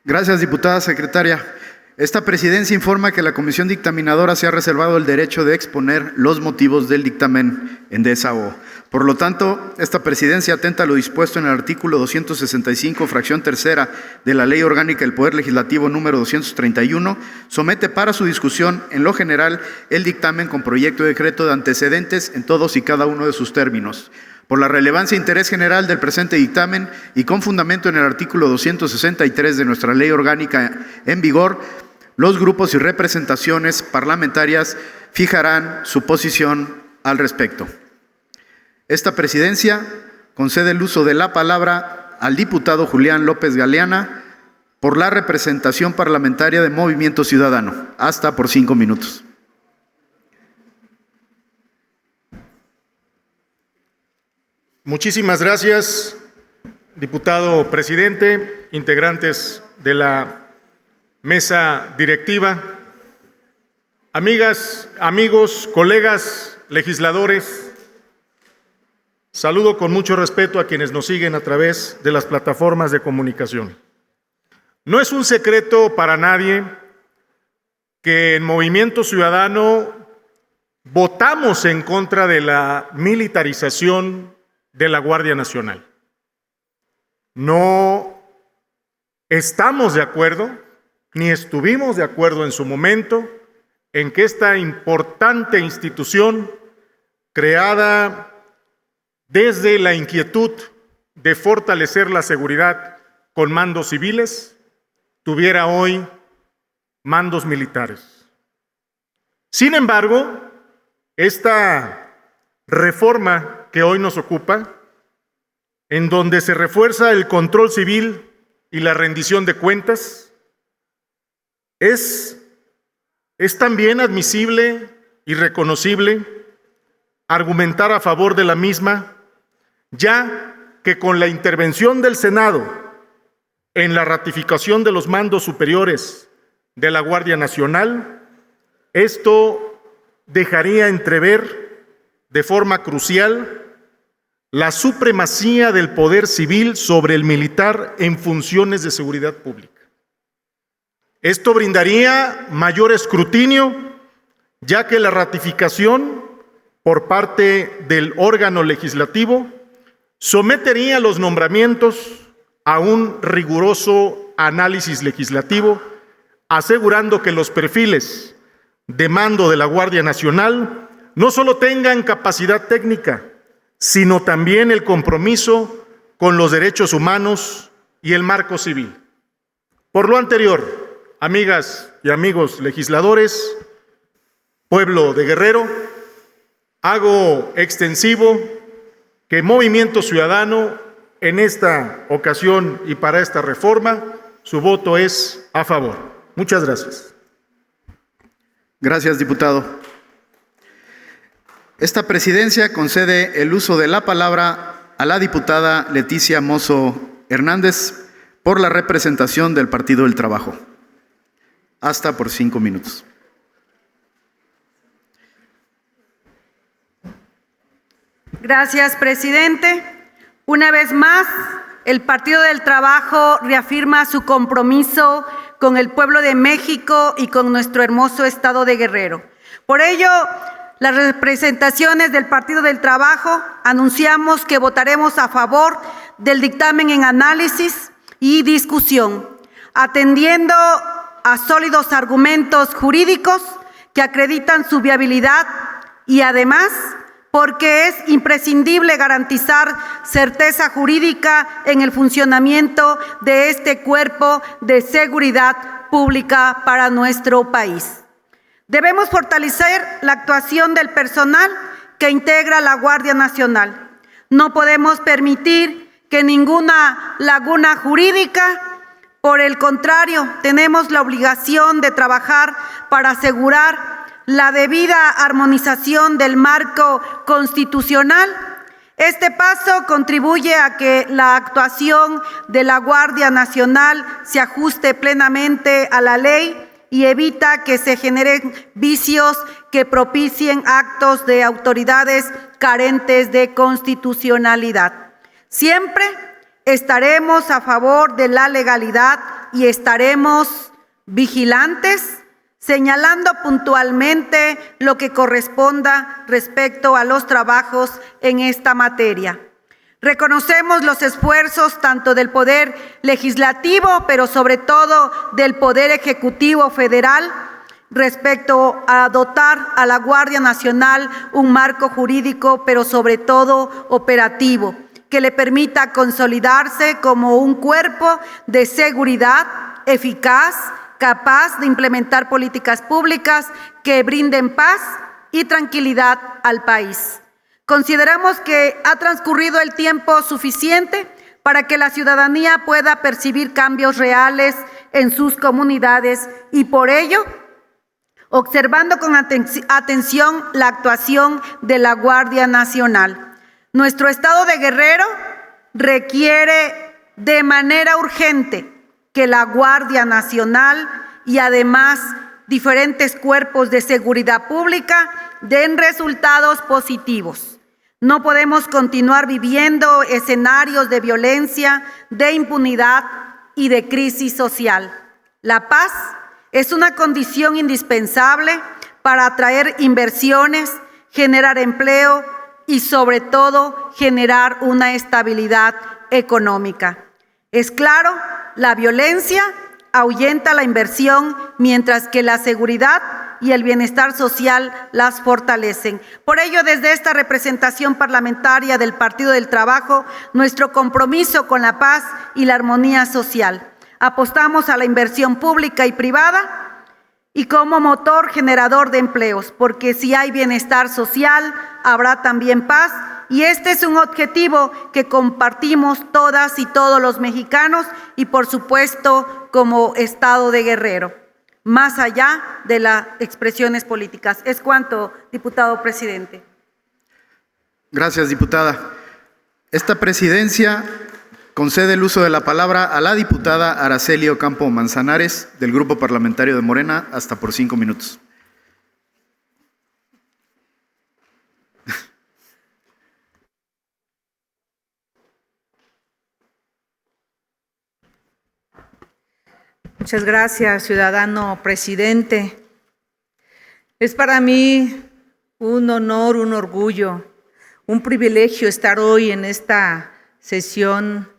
Gracias, diputada secretaria. Esta presidencia informa que la comisión dictaminadora se ha reservado el derecho de exponer los motivos del dictamen en desahogo. Por lo tanto, esta presidencia, atenta a lo dispuesto en el artículo 265, fracción tercera de la Ley Orgánica del Poder Legislativo número 231, somete para su discusión en lo general el dictamen con proyecto de decreto de antecedentes en todos y cada uno de sus términos. Por la relevancia e interés general del presente dictamen y con fundamento en el artículo 263 de nuestra Ley Orgánica en vigor, los grupos y representaciones parlamentarias fijarán su posición al respecto. Esta presidencia concede el uso de la palabra al diputado Julián López Galeana por la representación parlamentaria de Movimiento Ciudadano, hasta por 5 minutos. Muchísimas gracias, diputado presidente, integrantes de la mesa directiva, amigas, amigos, colegas, legisladores. Saludo con mucho respeto a quienes nos siguen a través de las plataformas de comunicación. No es un secreto para nadie que en Movimiento Ciudadano votamos en contra de la militarización de la Guardia Nacional. No estamos de acuerdo, ni estuvimos de acuerdo en su momento, en que esta importante institución, creada desde la inquietud de fortalecer la seguridad con mandos civiles, tuviera hoy mandos militares. Sin embargo, esta reforma que hoy nos ocupa, en donde se refuerza el control civil y la rendición de cuentas, es también admisible y reconocible argumentar a favor de la misma, ya que con la intervención del Senado en la ratificación de los mandos superiores de la Guardia Nacional, esto dejaría entrever de forma crucial la supremacía del poder civil sobre el militar en funciones de seguridad pública. Esto brindaría mayor escrutinio, ya que la ratificación por parte del órgano legislativo sometería los nombramientos a un riguroso análisis legislativo, asegurando que los perfiles de mando de la Guardia Nacional no solo tengan capacidad técnica, sino también el compromiso con los derechos humanos y el marco civil. Por lo anterior, amigas y amigos legisladores, pueblo de Guerrero, hago extensivo que Movimiento Ciudadano en esta ocasión y para esta reforma, su voto es a favor. Muchas gracias. Gracias, diputado. Esta presidencia concede el uso de la palabra a la diputada Leticia Mozo Hernández por la representación del Partido del Trabajo. Hasta por 5 minutos. Gracias, presidente. Una vez más, el Partido del Trabajo reafirma su compromiso con el pueblo de México y con nuestro hermoso estado de Guerrero. Por ello, las representaciones del Partido del Trabajo anunciamos que votaremos a favor del dictamen en análisis y discusión, atendiendo a sólidos argumentos jurídicos que acreditan su viabilidad y además porque es imprescindible garantizar certeza jurídica en el funcionamiento de este cuerpo de seguridad pública para nuestro país. Debemos fortalecer la actuación del personal que integra la Guardia Nacional. No podemos permitir que ninguna laguna jurídica. Por el contrario, tenemos la obligación de trabajar para asegurar la debida armonización del marco constitucional. Este paso contribuye a que la actuación de la Guardia Nacional se ajuste plenamente a la ley y evita que se generen vicios que propicien actos de autoridades carentes de constitucionalidad. Siempre estaremos a favor de la legalidad y estaremos vigilantes, señalando puntualmente lo que corresponda respecto a los trabajos en esta materia. Reconocemos los esfuerzos tanto del Poder Legislativo, pero sobre todo del Poder Ejecutivo Federal, respecto a dotar a la Guardia Nacional un marco jurídico, pero sobre todo operativo, que le permita consolidarse como un cuerpo de seguridad eficaz, capaz de implementar políticas públicas que brinden paz y tranquilidad al país. Consideramos que ha transcurrido el tiempo suficiente para que la ciudadanía pueda percibir cambios reales en sus comunidades y por ello, observando con atención la actuación de la Guardia Nacional. Nuestro estado de Guerrero requiere de manera urgente que la Guardia Nacional y además diferentes cuerpos de seguridad pública den resultados positivos. No podemos continuar viviendo escenarios de violencia, de impunidad y de crisis social. La paz es una condición indispensable para atraer inversiones, generar empleo y sobre todo generar una estabilidad económica. Es claro, la violencia ahuyenta la inversión, mientras que la seguridad y el bienestar social las fortalecen. Por ello, desde esta representación parlamentaria del Partido del Trabajo, nuestro compromiso con la paz y la armonía social. Apostamos a la inversión pública y privada y como motor generador de empleos, porque si hay bienestar social, habrá también paz, y este es un objetivo que compartimos todas y todos los mexicanos y por supuesto como Estado de Guerrero, más allá de las expresiones políticas. Es cuanto, diputado presidente. Gracias, diputada. Esta presidencia concede el uso de la palabra a la diputada Araceli Ocampo Manzanares, del Grupo Parlamentario de Morena, hasta por 5 minutos. Muchas gracias, ciudadano presidente. Es para mí un honor, un orgullo, un privilegio estar hoy en esta sesión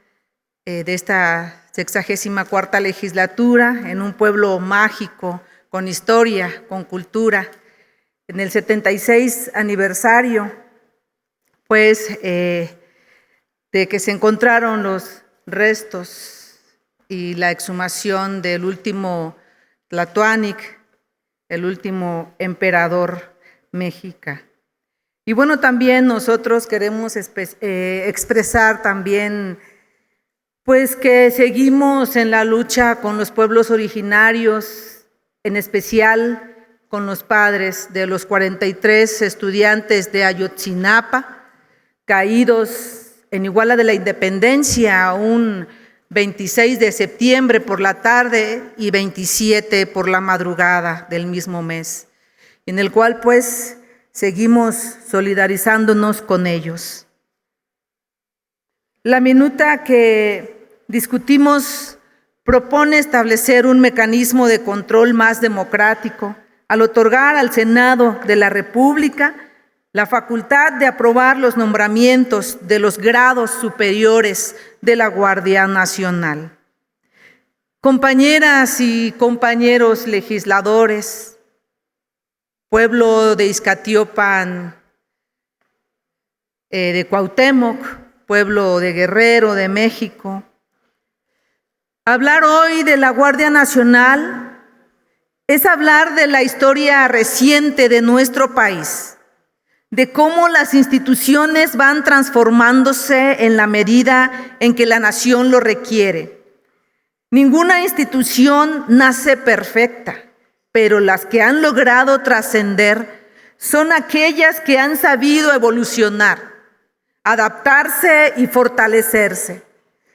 de esta 64ª legislatura, en un pueblo mágico, con historia, con cultura, en el 76 aniversario, pues, de que se encontraron los restos y la exhumación del último Tlatoanic, el último emperador mexica. Y bueno, también nosotros queremos expresar también pues que seguimos en la lucha con los pueblos originarios, en especial con los padres de los 43 estudiantes de Ayotzinapa, caídos en Iguala de la Independencia, un 26 de septiembre por la tarde y 27 por la madrugada del mismo mes, en el cual pues seguimos solidarizándonos con ellos. La minuta que discutimos propone establecer un mecanismo de control más democrático al otorgar al Senado de la República la facultad de aprobar los nombramientos de los grados superiores de la Guardia Nacional. Compañeras y compañeros legisladores, pueblo de Izcatiopan, de Cuauhtémoc, pueblo de Guerrero, de México, hablar hoy de la Guardia Nacional es hablar de la historia reciente de nuestro país, de cómo las instituciones van transformándose en la medida en que la nación lo requiere. Ninguna institución nace perfecta, pero las que han logrado trascender son aquellas que han sabido evolucionar, adaptarse y fortalecerse.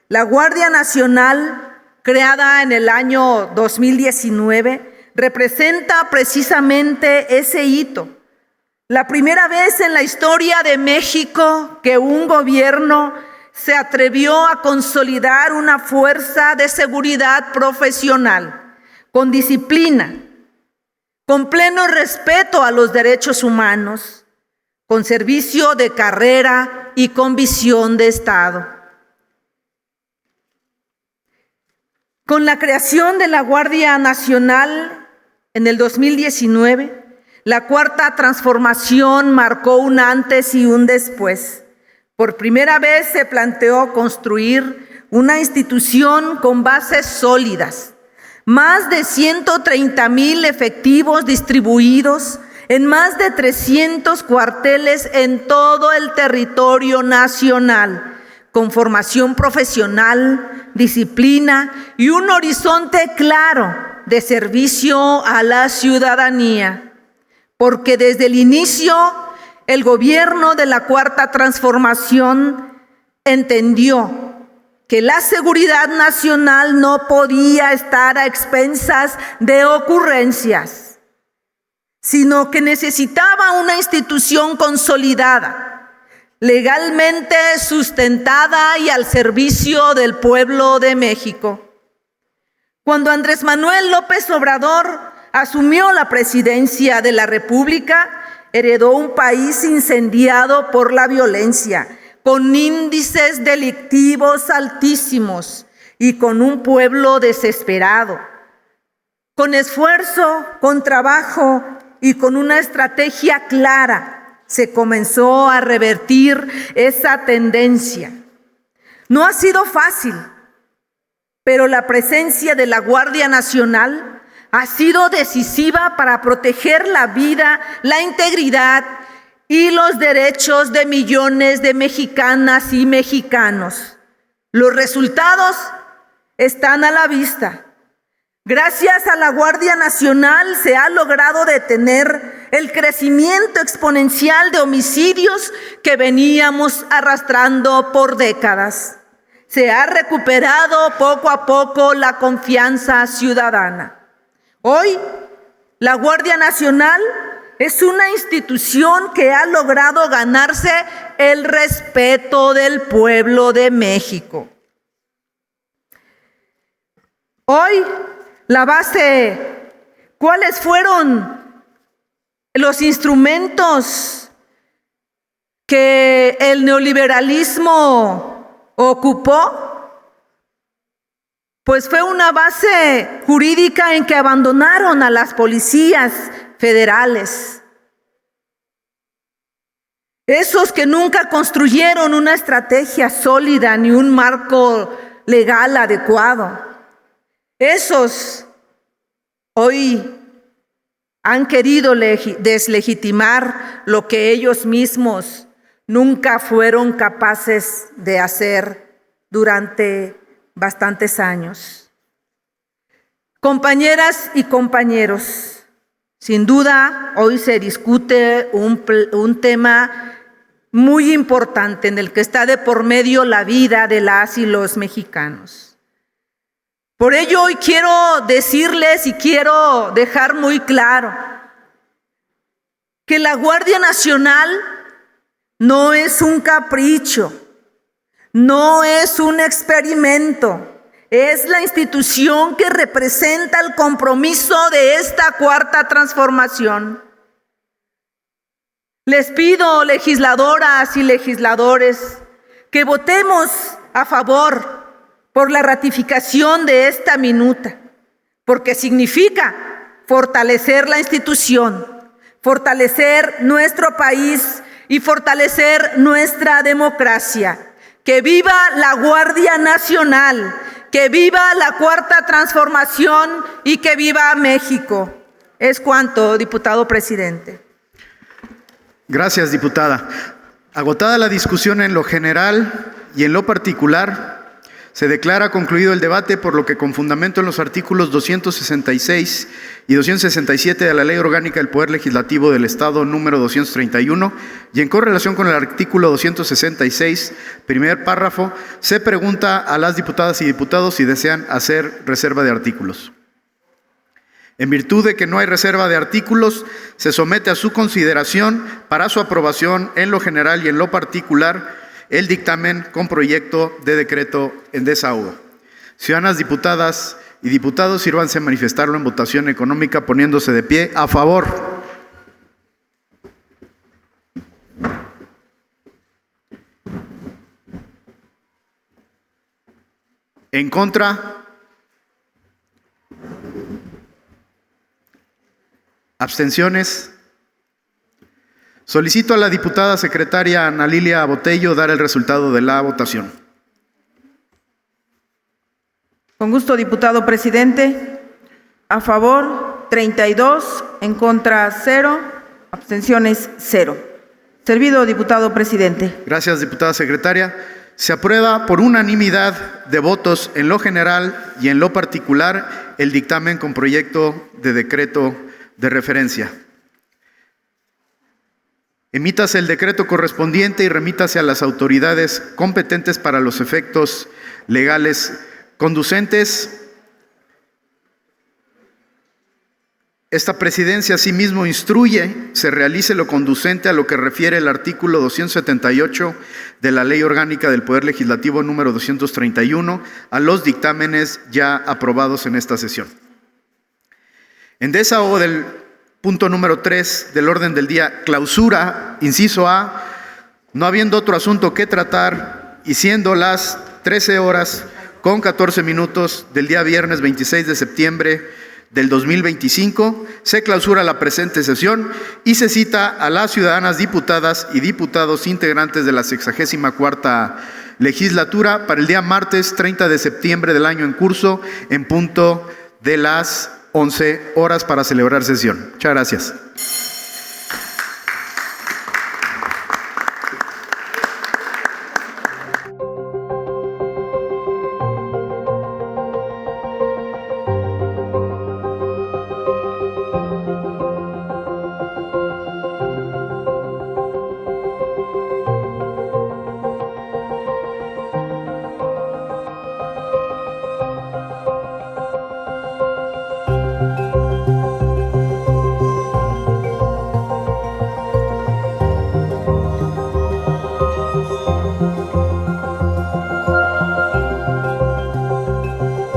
La Guardia Nacional, creada en el año 2019, representa precisamente ese hito. La primera vez en la historia de México que un gobierno se atrevió a consolidar una fuerza de seguridad profesional, con disciplina, con pleno respeto a los derechos humanos, con servicio de carrera y con visión de Estado. Con la creación de la Guardia Nacional en el 2019, la Cuarta Transformación marcó un antes y un después. Por primera vez se planteó construir una institución con bases sólidas, más de 130,000 efectivos distribuidos en más de 300 cuarteles en todo el territorio nacional, con formación profesional, disciplina y un horizonte claro de servicio a la ciudadanía. Porque desde el inicio, el gobierno de la Cuarta Transformación entendió que la seguridad nacional no podía estar a expensas de ocurrencias, sino que necesitaba una institución consolidada, legalmente sustentada y al servicio del pueblo de México. Cuando Andrés Manuel López Obrador asumió la presidencia de la República, heredó un país incendiado por la violencia, con índices delictivos altísimos y con un pueblo desesperado. Con esfuerzo, con trabajo y con una estrategia clara, se comenzó a revertir esa tendencia. No ha sido fácil, pero la presencia de la Guardia Nacional ha sido decisiva para proteger la vida, la integridad y los derechos de millones de mexicanas y mexicanos. Los resultados están a la vista. Gracias a la Guardia Nacional se ha logrado detener el crecimiento exponencial de homicidios que veníamos arrastrando por décadas. Se ha recuperado poco a poco la confianza ciudadana. Hoy, la Guardia Nacional es una institución que ha logrado ganarse el respeto del pueblo de México. Hoy, la base, ¿cuáles fueron los instrumentos que el neoliberalismo ocupó? Pues fue una base jurídica en que abandonaron a las policías federales. Esos que nunca construyeron una estrategia sólida ni un marco legal adecuado. Esos hoy han querido deslegitimar lo que ellos mismos nunca fueron capaces de hacer durante bastantes años. Compañeras y compañeros, sin duda hoy se discute un tema muy importante en el que está de por medio la vida de las y los mexicanos. Por ello hoy quiero decirles y quiero dejar muy claro que la Guardia Nacional no es un capricho, no es un experimento, es la institución que representa el compromiso de esta Cuarta Transformación. Les pido, legisladoras y legisladores, que votemos a favor por la ratificación de esta minuta, porque significa fortalecer la institución, fortalecer nuestro país y fortalecer nuestra democracia. Que viva la Guardia Nacional, que viva la Cuarta Transformación y que viva México. Es cuanto, diputado presidente. Gracias, diputada. Agotada la discusión en lo general y en lo particular, se declara concluido el debate, por lo que con fundamento en los artículos 266 y 267 de la Ley Orgánica del Poder Legislativo del Estado número 231 y en correlación con el artículo 266, primer párrafo, se pregunta a las diputadas y diputados si desean hacer reserva de artículos. En virtud de que no hay reserva de artículos, se somete a su consideración para su aprobación en lo general y en lo particular el dictamen con proyecto de decreto en desahogo. Ciudadanas diputadas y diputados, sírvanse a manifestarlo en votación económica poniéndose de pie. A favor. En contra. Abstenciones. Solicito a la diputada secretaria Ana Lilia Botello dar el resultado de la votación. Con gusto, diputado presidente. A favor, 32, en contra, 0, abstenciones, 0. Servido, diputado presidente. Gracias, diputada secretaria. Se aprueba por unanimidad de votos en lo general y en lo particular el dictamen con proyecto de decreto de referencia. Emítase el decreto correspondiente y remítase a las autoridades competentes para los efectos legales conducentes. Esta presidencia asimismo instruye se realice lo conducente a lo que refiere el artículo 278 de la Ley Orgánica del Poder Legislativo número 231 a los dictámenes ya aprobados en esta sesión. En desahogo del punto número 3 del orden del día, clausura, inciso A, no habiendo otro asunto que tratar y siendo las 13:14 del día viernes 26 de septiembre del 2025, se clausura la presente sesión y se cita a las ciudadanas diputadas y diputados integrantes de la 64ª legislatura para el día martes 30 de septiembre del año en curso en punto de las 11 horas para celebrar sesión. Muchas gracias.